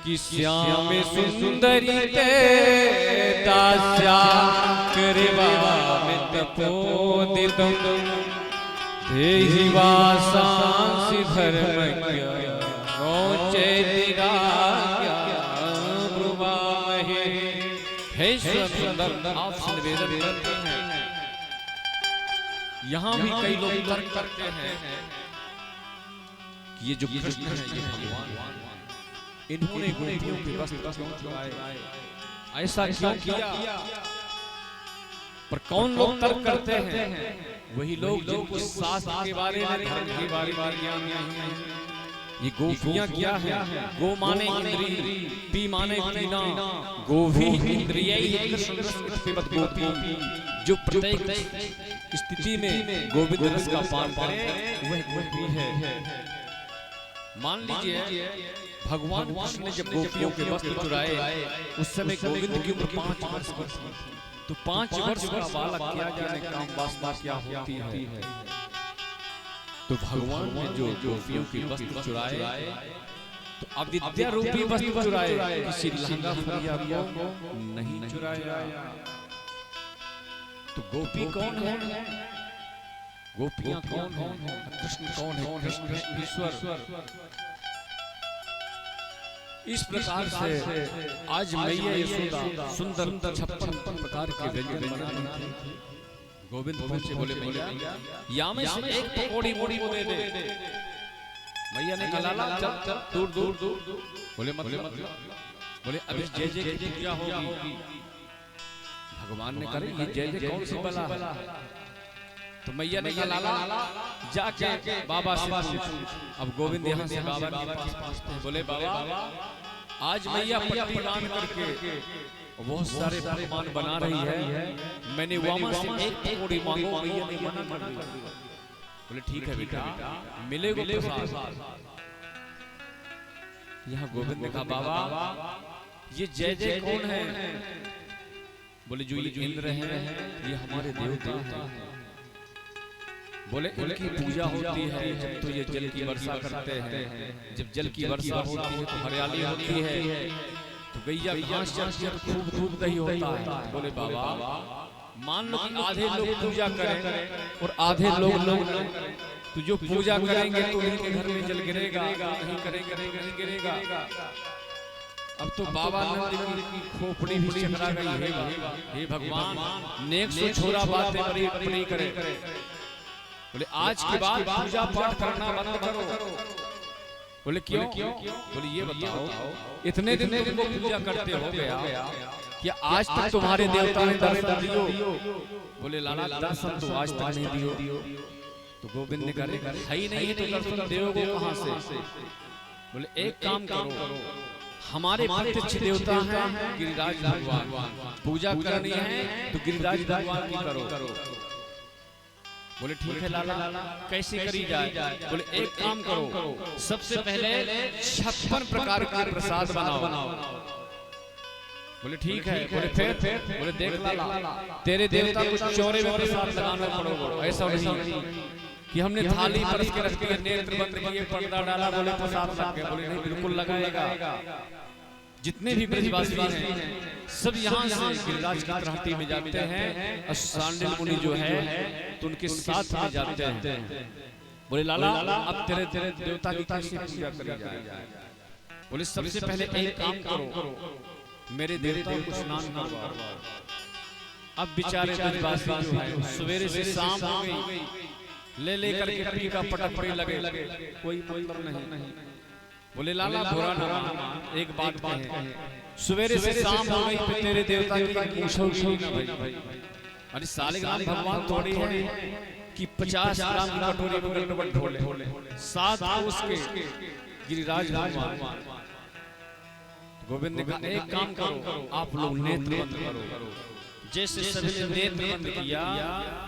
कि श्याम सुंदरी ते दास्या कृपा में तपोदितं देहि वासांसि धर्मज्ञ नोचेतिराज्ञा ब्रुवामहे। हे सुंदर आपसे निवेदन करते हैं। यहाँ भी कई लोग तर्क करते हैं ये जो कृष्ण है ये भगवान, इन्होंने गोपियों के वस्त्र क्यों चुराए, ऐसा क्यों किया? पर कौन लोग तर्क करते हैं? वही लोग जिनको शास्त्र के बारे में, धर्म के बारे में ज्ञान नहीं है। ये गोपियां क्या है? गो माने इंद्री, पी माने पीना, गोभी इंद्रिय गोपी, जो प्रत्येक स्थिति में गोविंद रस का पान करे वह गोपी है। मान लीजिए भगवान कृष्ण ने जब गोपियों के वस्त्र चुराए उस समय गोविंद की उम्र 5 वर्ष की थी। तो 5 वर्ष का बालक क्या जाने काम वासना क्या होती है। तो भगवान ने जो गोपियों के वस्त्र चुराए तो अविद्या रूपी वस्त्र चुराए, किसी लहंगा फरिया को नहीं चुराया। तो गोपी कौन है? गोपियां कौन है? कृष्ण कौन है? कृष्ण ईश्वर। इस प्रकार से आज मैया यशोदा सुंदर 56 प्रकार के व्यंजन बनाते थे। गोविंद पहुंचे, बोले मैया या में से एक पकौड़ी मोड़ी को दे दे। मैया ने कहा लाला चल चल दूर दूर दूर। बोले मतलब? बोले अब इस जय जय की पूजा होगी। भगवान ने कहा ये जय जय कौन सी बला है? तो मैया ने कहा लाला जाके बाबा से पूछ। अब गोविंद यहाँ से बाबा के पास पहुंचते हैं। बोले बाबा आज मैया पट्टी बांध करके बहुत सारे पकवान बना रही है, मैंने वहां से एक पकौड़ी मांगो, मैया ने मना कर दिया। बोले ठीक है बेटा मिलेगा प्रसाद। यहाँ गोविंद ने कहा बाबा ये जय जय कौन है? बोले जो ये इंद्र है ये हमारे देवता हैं। बोले इनकी पूजा होती है जब तो ये जल की वर्षा करते हैं, जब जल की वर्षा होती है तो हरियाली होती है, तो गैया घास चरती है तो खूब दूध दही होता है। बोले बाबा मान लो कि आधे लोग पूजा करें और आधे लोग तो जो पूजा करेंगे तो उनके घर में जल गिरेगा, नहीं करेंगे नहीं गिरेगा। अब तो बाबा नंद की खोपड़ी भी चकरा गई है। हे भगवान नेक सो छोरा बातें बड़ी करे। बोले आज के बाद पूजा पाठ करना बंद करो। बोले क्यों? बोले ये बताओ इतने दिन तुमको पूजा करते हो गया क्या आज तक तुम्हारे देवता ने दर्शन दियो? बोले लाला दर्शन तो आज तक नहीं दियो। तो गोविंद ने कहा है ही नहीं तो दर्शन दोगे कहां से? बोले एक काम करो हमारे प्रत्यक्ष देवता हैं गिरिराज भगवान, पूजा करनी है तो गिरिराज भगवान की करो। बोले ठीक है लाला कैसे करी जाए? बोले एक काम करो सबसे पहले 56 प्रकार के प्रसाद बनाओ। बोले ठीक है। बोले फिर? बोले देख लाला तेरे देवता को चौरे में प्रसाद लगाना पड़ेगा। ऐसा नहीं कि हमने थाली परस के रख दिया, नेत्र बंद किए, पर्दा डाला, बोले प्रसाद लग गया। बोले नहीं बिल्कुल लगाएगा। जितने भी ब्रजवासी हैं सब यहाँ से गिरिराज की तराहटी में जाते हैं और सांडिल मुनि जो है तो उनके साथ में जाते हैं। बोले लाला अब तेरे तेरे देवता की कैसे पूजा करी जाए? बोले सबसे पहले एक काम करो, मेरे देवता को स्नान करवाओ। अब बेचारे ब्रजवासी जो है सवेरे से शाम हो गई, ले ले करके पी का पटक पे लगे, कोई मतलब नहीं। बोले लाला बुरा ना मान, एक बात कहे, सवेरे से शाम हो गई पे तेरे देवता की पूछोगी ना भाई। अरे सालिग्राम भगवान थोड़ी है कि 50 ग्राम की कटोरी में ढोले, साथ उसके गिरिराज भगवान। गोविंद ने कहा एक काम करो, आप लोग नेत्र बंद करो। जैसे सभी ने नेत्र बंद किया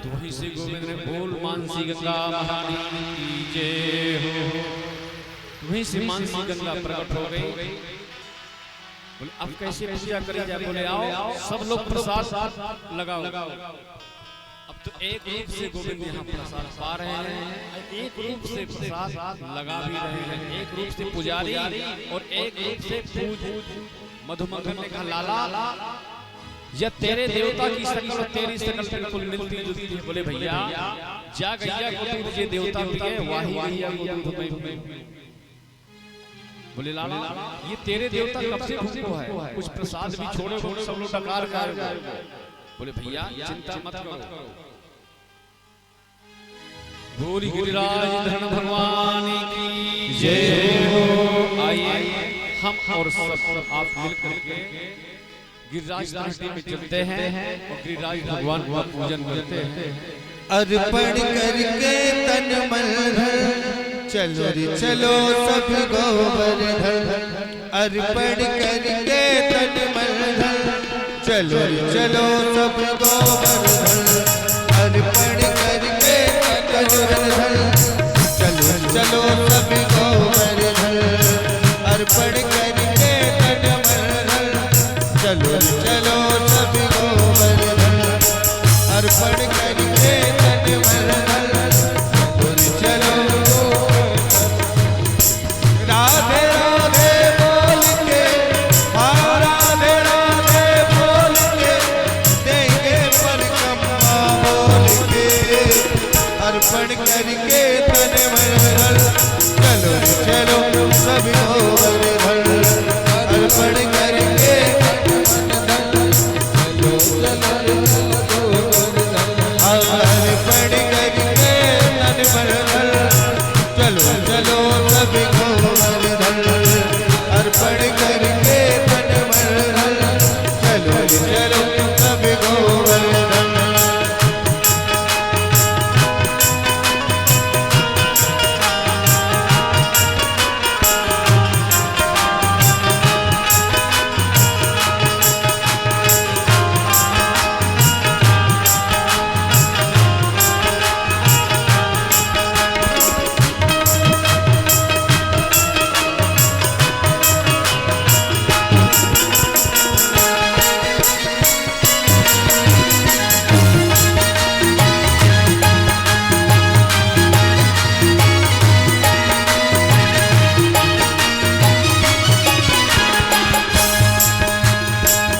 तो वहीं से गोविंद ने बोल मानसी गंगा महारानी की जय हो। वहीं से मानसी गंगा प्रकट हो गई। बोले अब कैसे पूजा करी जाए? बोले आओ सब लोग प्रसाद लगाओ। अब तो एक रूप से गोविंद यहाँ प्रसाद पा रहे हैं, एक रूप से प्रसाद लगा भी रहे हैं, एक रूप से पुजारी और एक रूप से पूज। मधुमंथन ने कहा लाला या तेरे देवता की शकल और तेरी शकल बिल्कुल मिलती जुलती है। बोले भैया जा गैया को तू तुझे देवता पिए वाही गैया को दूध में। बोले लाला ये तेरे देवता कब से भूखो है, कुछ प्रसाद भी छोड़ो, सब लोग डकार कर। बोले भैया चिंता मत करो। बोली गिरिराज धरण भगवान की जय हो। आइए हम और सब आप मिल करके गिरिराज तराहटी में चलते हैं और गिरिराज भगवान का पूजन करते हैं। अर्पण करके तन मन धन, चलो रे चलो सब गोवर्धन। अर्पण करके तन मन धन, चलो रे चलो सब गोवर्धन। अर्पण करके तन मन धन, चलो चलो सब गोवर्धन। अर्पण करके तन मन धन, चलो चलो सब गोवर्धन। अर्पण करके तन मन धन, चलो राधे राधे बोल के, हाँ राधे राधे बोल के, देंगे परिक्रमा बोल के। अर्पण करके तन मन धन, चलो चलो सब गोवर्धन। अर्पण करके अर्पण करके तन मन धन, चलो चलो सब गोवर्धन। अर्पण करके तन मन धन, चलो चलो सब गोवर्धन।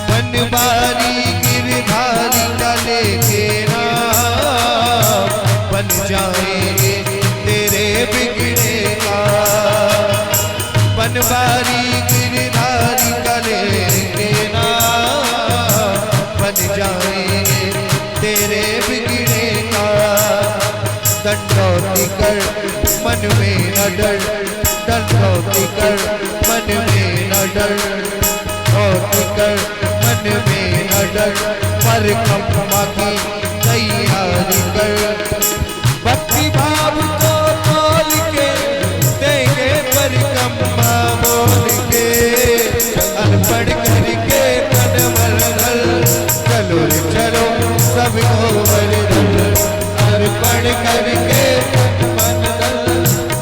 बनवारी गिरधारी का लेके नाम, बन जाएंगे तेरे बिगड़े का। बनवारी गिरधारी का लेके नाम, बन जाएंगे तेरे बिगड़े का। दंडौती कर मन में न डर, दंडौती कर मन में न डर, दंडौती कर मन में न डर। परिक्रमा की तैयारी कर, भक्ति भाव को तोल के देंगे परिक्रमा बोल के। अर्पण करके तन मन धन, चलो रे चलो सब गोवर्धन। अर्पण करके तन मन धन,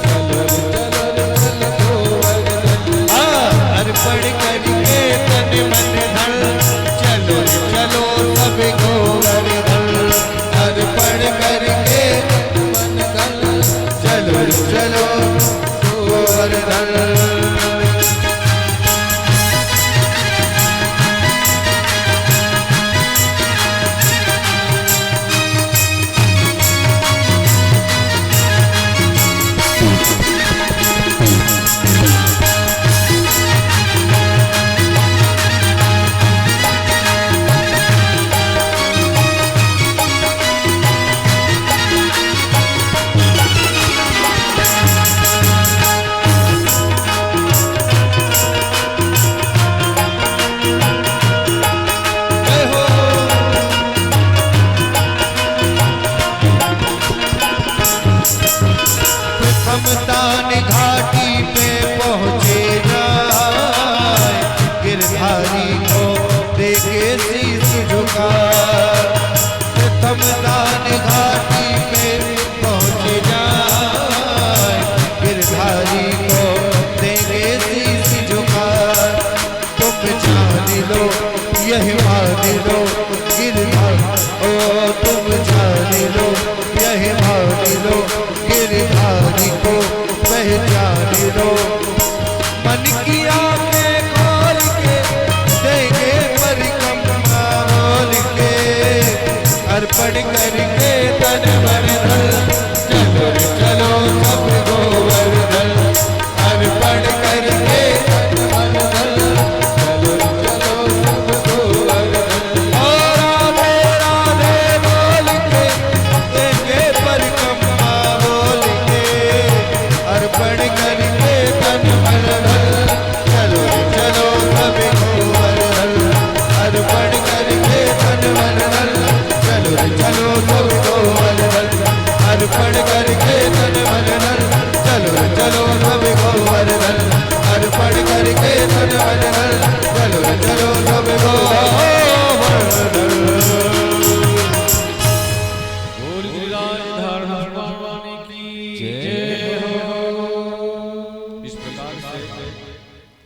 चलो रे चलो सब गोवर्धन। अर्पण करके तन मन धन, चलो रे चलो सब गोवर्धन। अर्पण करके मन धन, चलो रे चलो गोवर्धन। दान घाटी पे पहुँचे जाए, गिरधारी को देके शीश झुका। प्रथम दान घाटी पे पहुँचे जाए, गिरधारी को देके शीश झुका। तुम जान लो यही मान लो गिरधारी, ओ तुम जान लो यही मान लो गिरधारी को पहचान लो। मन की आंखें खोल के देंगे परिक्रमा बोल के, अर्पण करके तन मन धन, चलो रे चलो सब गोवर्धन। अर्पण करके तन मन धन, चलो रे चलो सब गोवर्धन। ओ राधे राधे बोल के देंगे परिक्रमा बोल के, अर्पण करके तन मन धन, चलो रे चलो सब गोवर्धन। अर्पण करके तन मन धन, चलो रे चलो सब गोवर्धन। अर्पण करके तन मन धन, चलो रे चलो सब गोवर्धन। अर्पण करके तन मन धन, चलो रे चलो सब गोवर्धन। बोल गिरिराजधार भगवान की जय हो। इस प्रकार से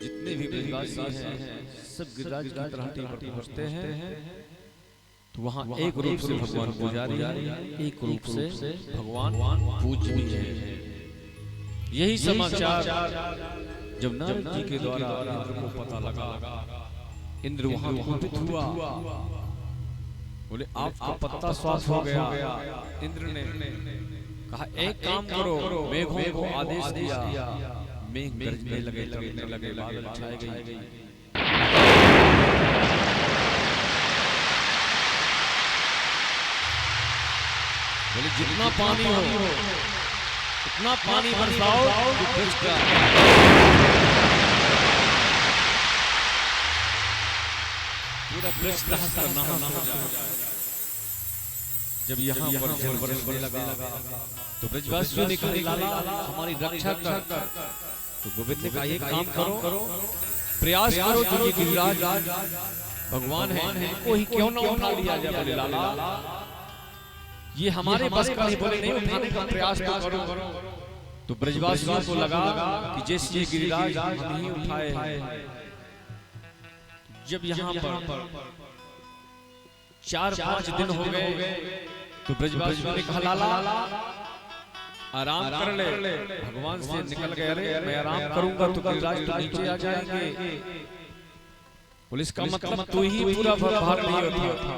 जितने भी ब्रजवासी हैं सब गिरिराज की तलहटी पर पहुंचते हैं, तो वहाँ एक रूप से भगवान पुजारी है, एक रूप से भगवान पूजनीय है। यही समाचार जब नारद जी के द्वारा इंद्र को पता लगा, इंद्र वहाँ कुपित हुआ, बोले आपका पत्ता साफ हो गया। इंद्र ने कहा एक काम करो, मेघों को आदेश दिया, मेघ गरजने लगे, चमकने लगे, बादल छाए गए। बोले जितना पानी हो उतना पानी बरसाओ कि ब्रज का पूरा ब्रज नहा हो जाए। जब यहाँ पर जल बरसने लगा तो ब्रजवासियों ने कहा लाला हमारी रक्षा कर। तो गोविंद ने कहा एक काम करो, प्रयास करो जो ये गिरिराज भगवान है इनको ही क्यों ना उठा लिया जाए। बोले लाला ये हमारे बस का नहीं, बोले नहीं उठाने का प्रयास तो करो। तो ब्रजवासियों को लगा कि जैसे ये गिरिराज हम ही उठाए। जब यहाँ पर 4-5 दिन हो गए तो ब्रजवासियों ने कहा लाला आराम कर ले। भगवान से निकल गए, अरे मैं आराम करूंगा तो गिरिराज तो नीचे आ जाएंगे। बोले इसका मतलब तू ही पूरा भार नहीं होता।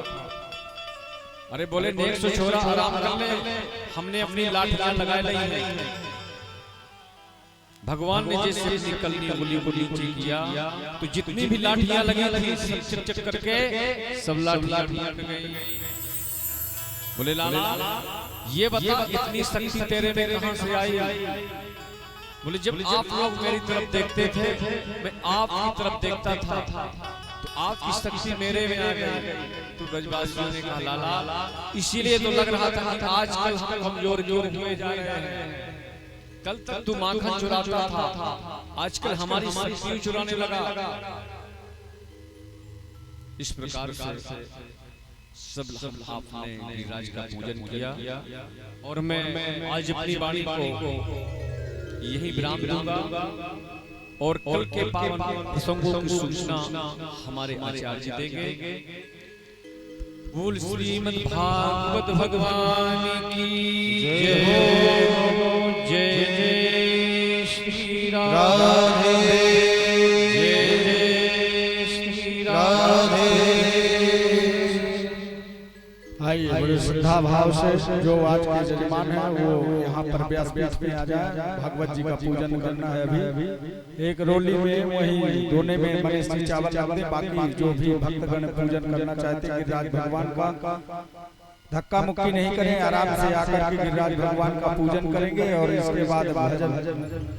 अरे बोले नेक से छोरा आराम कर ले, हमने अपनी लाठियां लगाई नहीं है। भगवान ने जैसे निकलनी उंगली को नीचे किया तो जितनी भी लाठियां लगी थी सब चक करके सब लाठियां टूट गई। बोले लाला ये बता इतनी शक्ति तेरे में कहां से आई। बोले जब आप लोग मेरी तरफ देखते थे मैं आपकी तरफ देखता था तो आपकी शक्ति मेरे में आ गई। तो ब्रजवासियों ने कहा लाला इसीलिए तो लग रहा था कि आजकल हम कमजोर हुए जा रहे हैं। कल तक तू माखन चुराता था, आजकल हमारी शक्ति चुराने लगा। इस प्रकार से सब आपने गिरिराज का पूजन किया और मैं आज अपनी वाणी को यही विराम दूंगा और कल के पावन प्रसंगों की सूचना हमारे आचार्य जी देंगे। बोल श्रीमद् भागवत भगवान की जय हो। जय जय श्री राधे, जय जय श्री राधे। आइए बड़े श्रद्धा भाव से जो आज के जजमान है वो यहाँ पर व्यासपीठ पे आ जाए। भगवत जी का पूजन करना है। अभी एक रोली में वही दोने में मनीष जी चावल रख दे। बाकी जो भी भक्तगण पूजन करना चाहते हैं गिरिराज भगवान का धक्का मुक्की नहीं करें, आराम से आकर के गिरिराज भगवान का पूजन करेंगे और इसके बाद भजन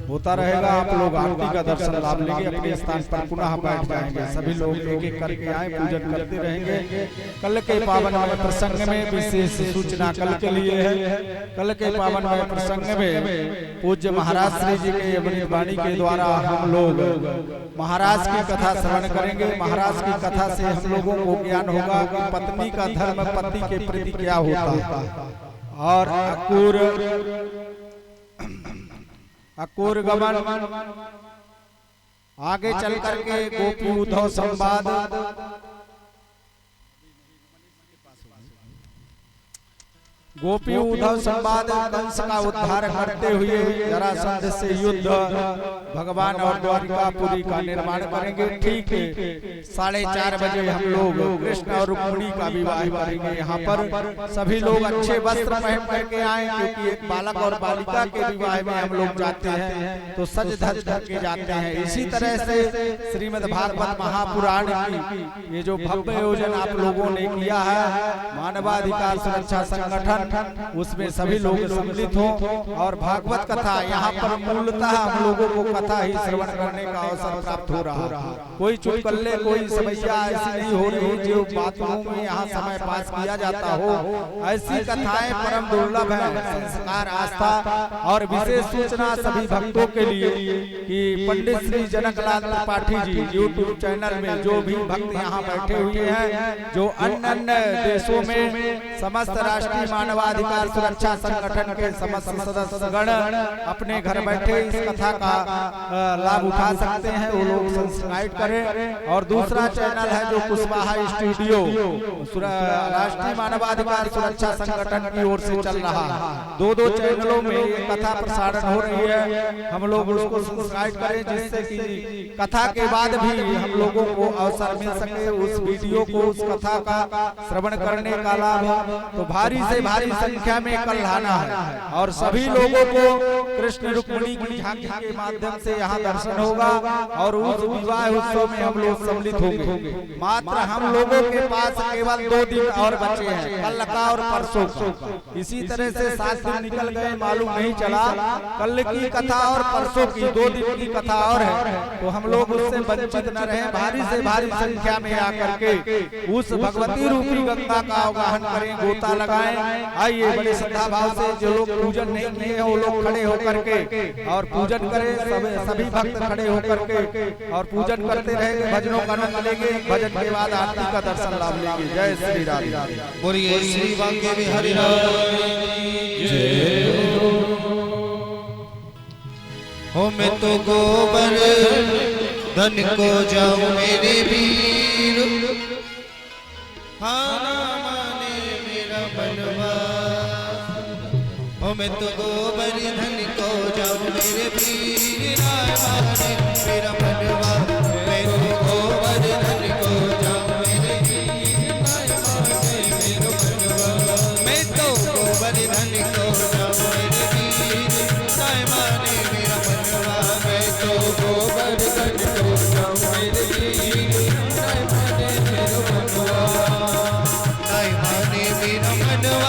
होता रहेगा। आप लोग आरती का दर्शन लाभ लेंगे, अपने स्थान पर पुनः बैठ जाएंगे। सभी लोग एक एक करके आए, पूजन करते रहेंगे। कल के पावन प्रसंग में विशेष सूचना कल के लिए है। कल के पावन प्रसंग में पूज्य महाराज श्री जी के अमृत वाणी के द्वारा हम लोग महाराज की कथा श्रवण करेंगे। महाराज की कथा से हम लोगों को ज्ञान होगा कि पत्नी का धर्म पति के प्रति क्या होता है। और अकूर गमन आगे चल करके गोपी उद्धव संवाद, गोपी उद्धव संवाद कंस का उद्धार करते हुए जरासंध से युद्ध, भगवान और द्वारिकापुरी का निर्माण करेंगे। ठीक 4:30 बजे हम लोग कृष्ण और रुक्मिणी का विवाह करेंगे। यहाँ पर सभी लोग अच्छे वस्त्र पहन करके आए, क्योंकि एक बालक और बालिका के विवाह में हम लोग जाते हैं तो सज धज करके जाते हैं। इसी तरह से श्रीमद् भागवत महापुराण की ये जो भव्य आयोजन आप लोगों ने किया है, मानवाधिकार सुरक्षा संगठन, उसमें सभी लोग सम्मिलित हों और भागवत कथा यहाँ पर मूलतः हम लोगों को कथा ही श्रवण करने का अवसर प्राप्त हो रहा है। कोई चुटकुल्ले, कोई समस्या ऐसी नहीं हो रही जो बातों में यहाँ समय पास किया जाता हो। ऐसी कथाएं परम दुर्लभ है। संस्कार, आस्था और विशेष सूचना सभी भक्तों के लिए कि पंडित श्री जनकलाल त्रिपाठी जी यूट्यूब चैनल में जो भी भक्त यहाँ बैठे हुए हैं, जो अन्य देशों में समस्त राष्ट्रीय मानवाधिकार सुरक्षा संगठन के समस्त सदस्यगण अपने घर बैठे इस कथा का लाभ उठा सकते हैं, वो लोग सब्सक्राइब करें। और दूसरा चैनल है जो कुशवाहा स्टूडियो राष्ट्रीय मानवाधिकार सुरक्षा संगठन की ओर से चल रहा है। दो चैनलों में ये कथा प्रसारण हो रही है, हम लोग उसको सब्सक्राइब करें, जिससे कि कथा के बाद भी हम लोगों को अवसर मिल सके उस वीडियो को, उस कथा का श्रवण करने का लाभ। तो भारी से भारी संख्या में कल आना है और सभी लोगों को कृष्ण रुक्मिणी की झांकी के माध्यम से यहाँ दर्शन होगा और उस विवाह उत्सव में हम लोग सम्मिलित होंगे। मात्र हम लोगों के पास केवल 2 दिन और बचे हैं, कल का और परसों का। इसी तरह से 7 दिन निकल गए, मालूम नहीं चला। कल की कथा और परसों की 2 दिन की कथा और है, तो हम लोग उससे वंचित न रहे। भारी से भारी संख्या में आकर के उस भगवती रूपी गंगा का अवगाहन करें, गोता लगाएं। आइए बड़े श्रद्धा भाव से जो लोग पूजन नहीं किए हैं वो लोग खड़े होकर के और पूजन करें। सभी भक्त खड़े होकर के और पूजन करते रहेंगे, भजनों का आनंद लेंगे। भजन के बाद आरती का दर्शन लाभ लेंगे। जय श्री राधे। बोलिए श्री वांके बिहारी जय हो। मैं तो गोबर धन को जाऊं मेरे वीर, मैं तो गोबर धन को जाऊं मेरे वीर, माने मेरा मनवा। मैं तो गोबर धन को जाऊं मेरे वीर, माने मेरा मनवा। मैं तो गोबर धन को जाऊं मेरे वीर, माने मेरा मनवा। मैं तो गोबर धन को जाऊं मेरे वीर, माने मेरा मनवा। माने मेरा मनवा,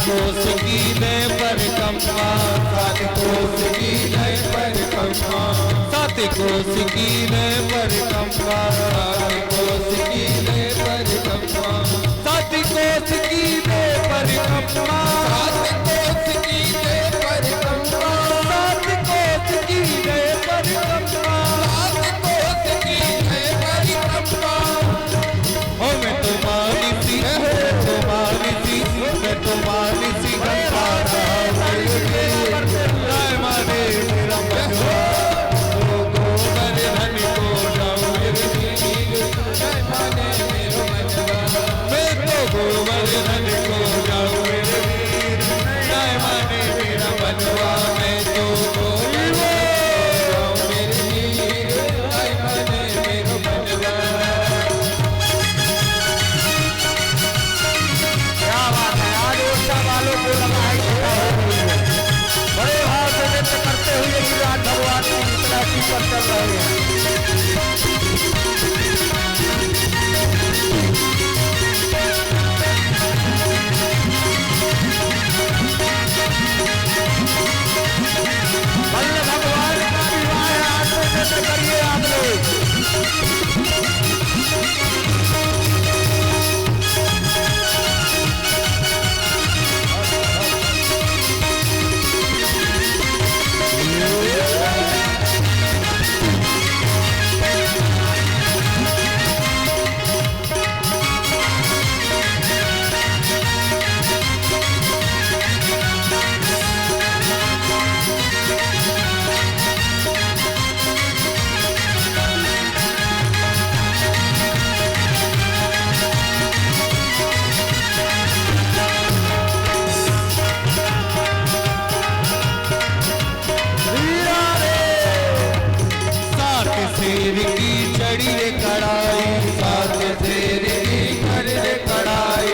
कोस की दे पर कम परिक्रमा सात कोस की नए परिक्रमा सात कोस की नए परिक्रमा सात कोस की नए परिक्रमा सात कोस की नए परिक्रमा सात कोस की नए परिक्रमा सात कोस की नए परिक्रमा सात कोस की नए परिक्रमा ओ मैं तो मानिसी तो मानिसी मैं तो मानिसी गंगारा राय माने मेरा मनवा तो गोवर्धन को जाऊं मेरे वीर राय माने मेरा मनवा मैं तो गोवर्धन को जाऊं मेरे वीर राय माने मेरा मनवा मैं तो गोवर्धन जाऊं मेरे वीर राय माने मेरा मनवा। क्या बात है, आज ओरछा वालों को लगा है कि बड़े भाव से नृत्य करते हुए गिरिराज भगवान की विश्रांति पर चल रहे हैं। बल्लभ भगवान का विवाह है, आज तो नृत्य करिए आप लोग। शेर की चढ़ी रे कड़ाई सात शेर की चढ़ी रे कड़ाई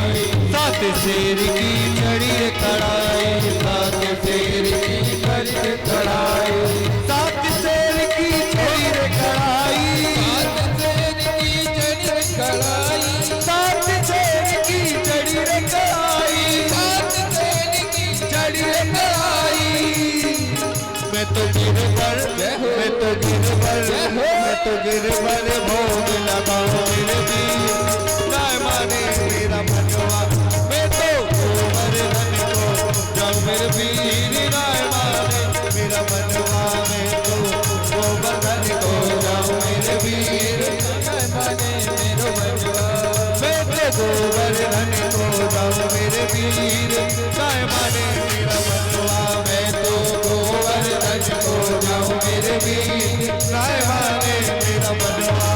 सात शेर की चढ़ी रे कड़ाई सात शेर की चढ़ी रे कड़ाई सात शेर की चढ़ी रे कड़ाई सात शेर की चढ़ी रे कड़ाई सात शेर की चढ़ी रे कड़ाई सात शेर की चढ़ी रे कड़ाई मैं तो गिरवर मैं तो गिरवर मैं तो गिरवर भोग लगाऊं मेरे वीर राय माने मेरा मनवा मैं तो गोवर्धन को जाऊं मेरे वीर राय माने मेरा मनवा मैं तो गोवर्धन को जाऊं मेरे वीर राय माने मेरा मनवा मैं तो गोवर्धन को जाऊं मेरे वीर राय माने मेरा मनवा मैं तो गोवर्धन को जाऊं मेरे वीर राय माने मेरा मनवा।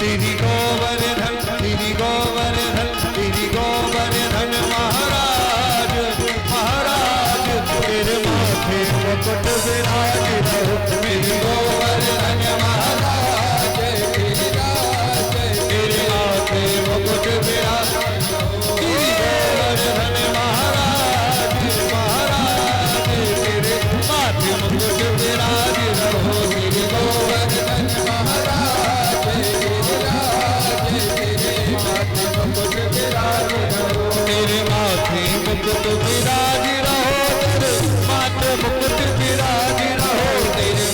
श्री गोवर्धन श्री गोवर्धन श्री गोवर्धन महाराज महाराज तेरे माथे मुकुट विराज रहो श्री गोवर्धन महाराज तेरे माथे मुकुट विराज श्री गोवर्धन महाराज महाराज तेरे माथे मुकुट विराज रहो श्री गोवर्धन महाराज तेरे माथे मुकुट विराज रहो तेरे माथे मुकुट विराज रहो तेरे माथे मुकुट विराज रहो तेरे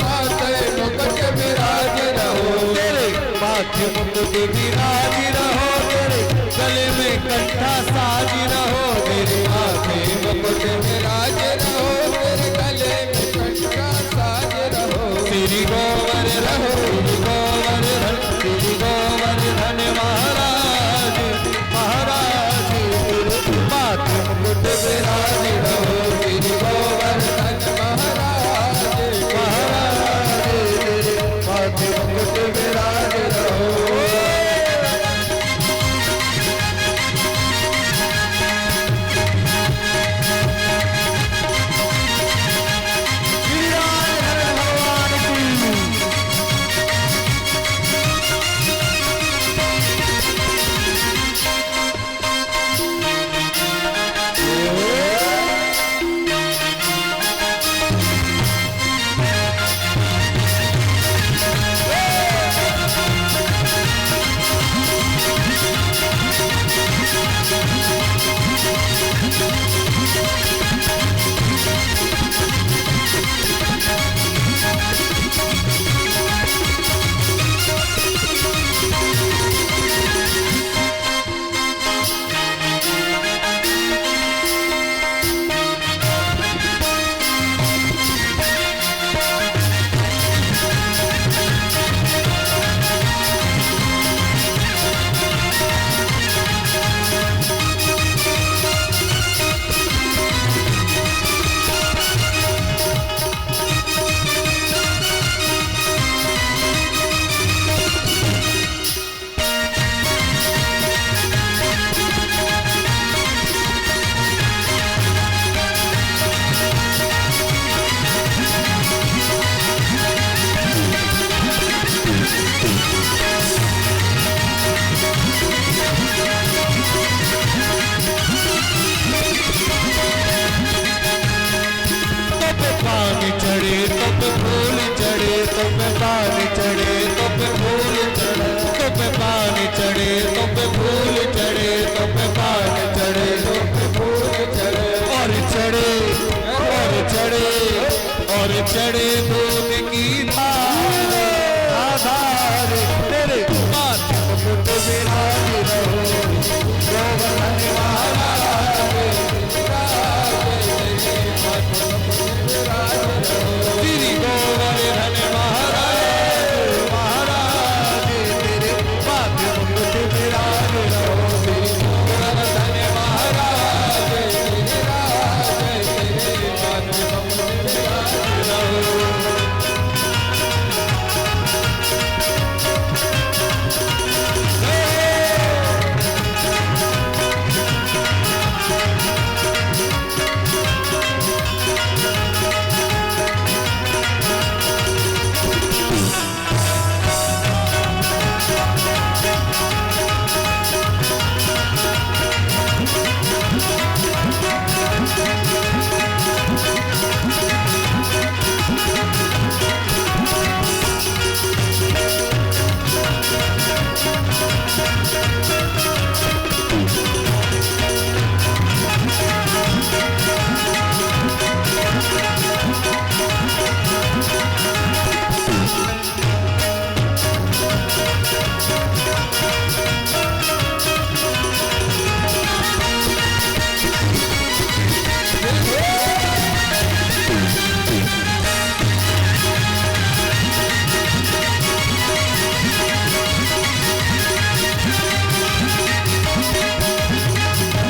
माथे मुकुट विराज रहो तेरे माथे मुकुट विराज रहो तेरे गले में कंठा साज रहो तेरे माथे मुकुट विराज रहो तेरे गले में कंठा साज रहो श्री गोवर्धन श्री गोवर्धन श्री गोवर्धन महाराज महाराज माथे मुकुट विराज रहो श्री गोवर्धन तुम पानी चढ़े तुम फूल चढ़े तुम पानी चढ़े तुम फूल चढ़े तुम पानी चढ़े तुम फूल चढ़े और चढ़े और चढ़े और चढ़े दूध की धार तेरे माथे मुकुट विराज रहो गोवर्धन महाराज श्री गोवर्धन महाराज महाराज तेरे माथे मुकुट विराज रहो श्री गोवर्धन महाराज तेरे माथे मुकुट विराज रहो।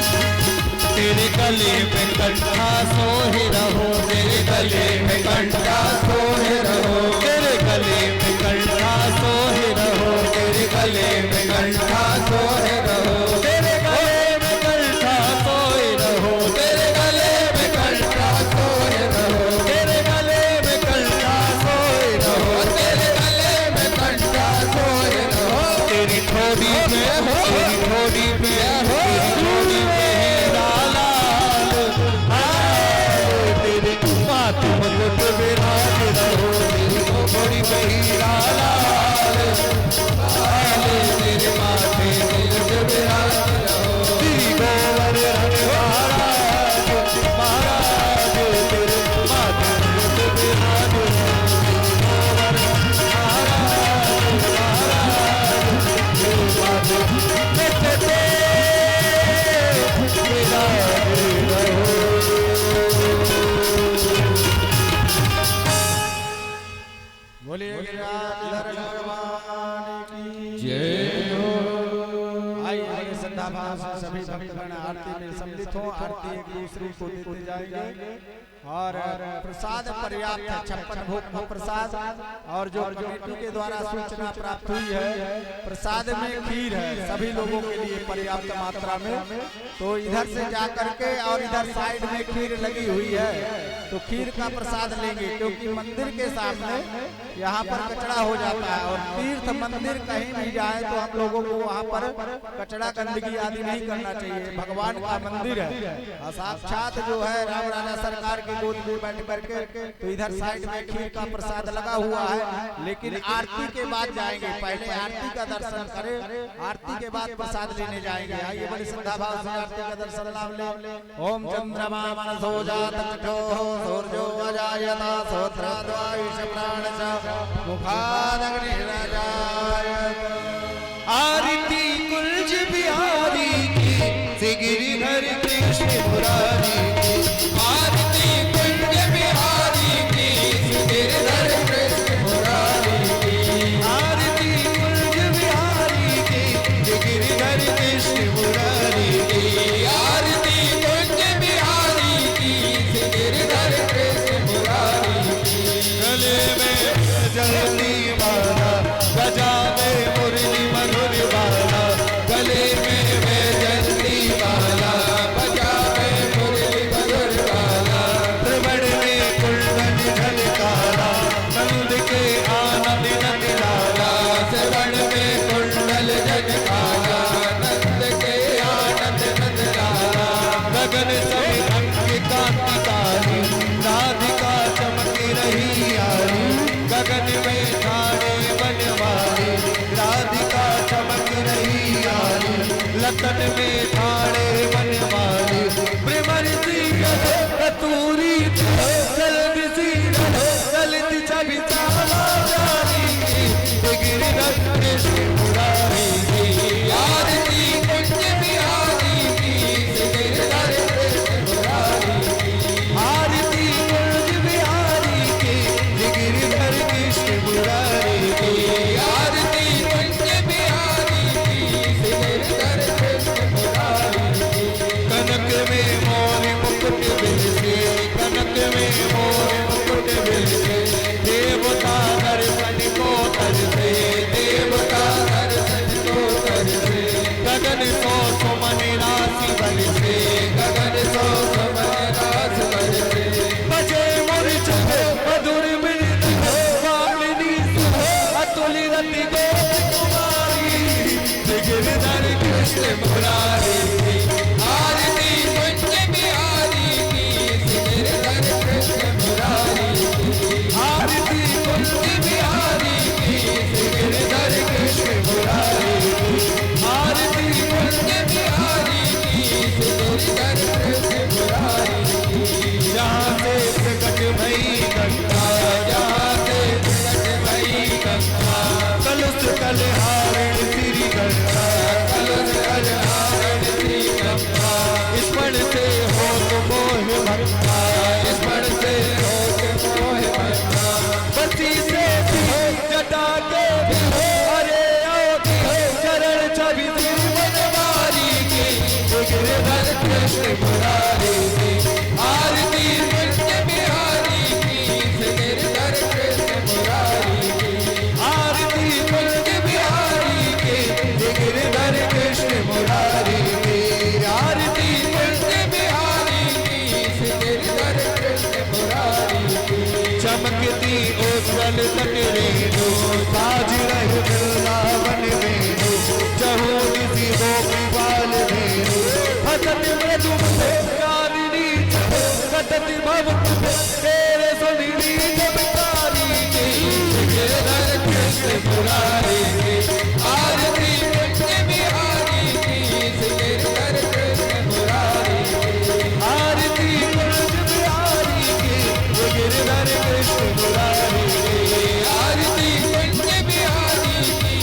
तेरे गले में कंठा सोहे रहो तेरे गले में कंठा सोहे रहो तेरे गले में कंठा सोहे रहो तेरे गले में कंठा सोहे रहो तेरे गले में कंठा सोहे रहो तेरे गले में कंठा सोहे रहो तेरे गले में कंठा सोहे रहो तेरे गले में कंठा सोहे रहो तेरी ठोड़ी में तेरी ठोड़ी में तेरी ठोड़ी में माथे मुकुट विराज रहो तेरी बड़ी बहीरा लाल तेरे माथे मुकुट विराज रहो श्री गोवर्धन महाराज महाराज तेरे माथे मुकुट विराज रहो गोवर्धन महाराज महाराज तेरे माथे मुकुट विराज रहो। बोलिए गिरिराज भगवान की जय हो। आइए श्रद्धा भाव से सभी भक्तगण आरती में सम्मिलित हो आरती एक दूसरे को देते जाएंगे और प्रसाद पर्याप्त है 56 भोग प्रसाद और जो कमेटी के द्वारा सूचना प्राप्त हुई है प्रसाद में खीर है सभी लोगों के लिए पर्याप्त मात्रा में तो इधर से जा करके और इधर साइड में खीर लगी हुई है तो खीर का प्रसाद लेंगे क्योंकि मंदिर के सामने यहाँ पर कचरा हो जाता है और तीर्थ मंदिर कहीं भी जाए तो हम लोगों को वहाँ पर कचरा गंदगी आदि नहीं करना चाहिए भगवान का मंदिर है और साक्षात जो है राम राजा सरकार की गोद में बैठ करके तो इधर साइड में खीर का प्रसाद लगा हुआ है लेकिन आरती के बाद जाएंगे पहले आरती का दर्शन करें आरती के बाद प्रसाद लेने जाएंगे आइए बड़ी श्रद्धा भाव से आरती का दर्शन लाभ ले ओम चंद्रमा मनसो जात सूर्यो अजायता सोत्राद्वायुष प्राणच मुखादग्निराजायत आरती कुंज बिहारी की गिरिधर कृष्ण मुरारी की आरती कुंज बिहारी की गिरिधर कृष्ण मुरारी की आरती कुंज बिहारी की गिरिधर कृष्ण मुरारी की आरती कुंज बिहारी की गिरिधर कृष्ण मुरारी की गले में जलती माला बजा तट में ठाणे बनवाली प्रेमरती कतूरी चलती चलती छवि चाली गिरिधर कृष्ण मुरारी की आरती कुंज बिहारी की गिरिधर कृष्ण मुरारी की आरती कुंज बिहारी की गिरिधर कृष्ण मुरारी की आरती कुंज बिहारी की गिरिधर कृष्ण मुरारी की कनक में मोर मुकुट बिलसे कनक में मोर मुकुट बिलसे देवता दर्शन को तरसे देवता दर्शन को तरसे गगन सो सुमन राशि बरसे गगन सो सुमन राशि बरसे बजे मूर्छ मधुर मृत वामिनी अतुल रति गो कुमारी गिरिधर कृष्ण मुरारी की आरती कुंज बिहारी की गिरिधर कृष्ण मुरारी की आरती कुंज बिहारी की गिरिधर कृष्ण मुरारी की आरती कुंज बिहारी की गिरिधर कृष्ण मुरारी की जहाँ से प्रकट भई गंगा जहाँ से प्रकट भई गंगा कलश कलहारण श्री गंगा कलश कलहारण श्री गंगा स्मरण से हो मोह भक्ता स्मरण से हो मोह भक्ता बसी से जटा के हरे चरण छवि बनवारी की गिरिधर कृष्ण मुरारी की आरती कुंज बिहारी की गिरिधर कृष्ण मुरारी की आरती कुंज बिहारी की गिरिधर कृष्ण मुरारी की आरती कुंज बिहारी की गिरिधर कृष्ण मुरारी की चमकती उज्ज्वल तट रेणु ताज रहे वृंदावन वेणु चहु निधि गोपीबाल धेनु हसत मृदु कारिणी कटत भव तेरे सुनिधि जपकारी की गिरिधर कृष्ण मुरारी की आरती कुंज बिहारी की गिरिधर कृष्ण मुरारी की आरती कुंज बिहारी की गिरिधर कृष्ण मुरारी की आरती कुंज बिहारी की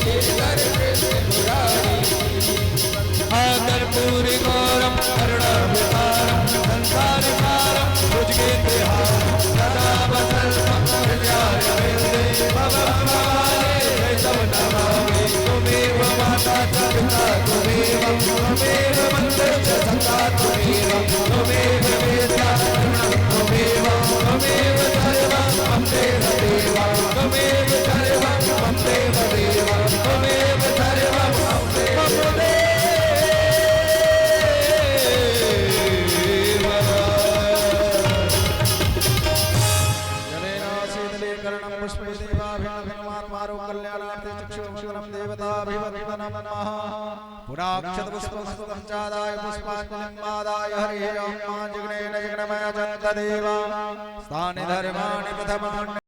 गिरिधर कृष्ण मुरारी कर्पूर गौरम करुणावतारम संसार सारम भुजगेन्द्रहारम सदा वसल्लम हृदयारविन्दे भवं भवाले जयतव नमामि त्वमेव माता च पिता त्वमेव मन्त्रः च सखा त्वमेव त्वमेव वेद्या त्वमेव त्वमेव सर्वं मम देव त्वमेव सर्वं मम देव त्वमेव सर्वं मम देव पुराक्षत पुष्पमस्तकं चादाय पुष्पाञ्जलिं मादाय हरिः ओं जगनेन जगन्मय जन्तदेवा स्थानि धर्माणि प्रथमानि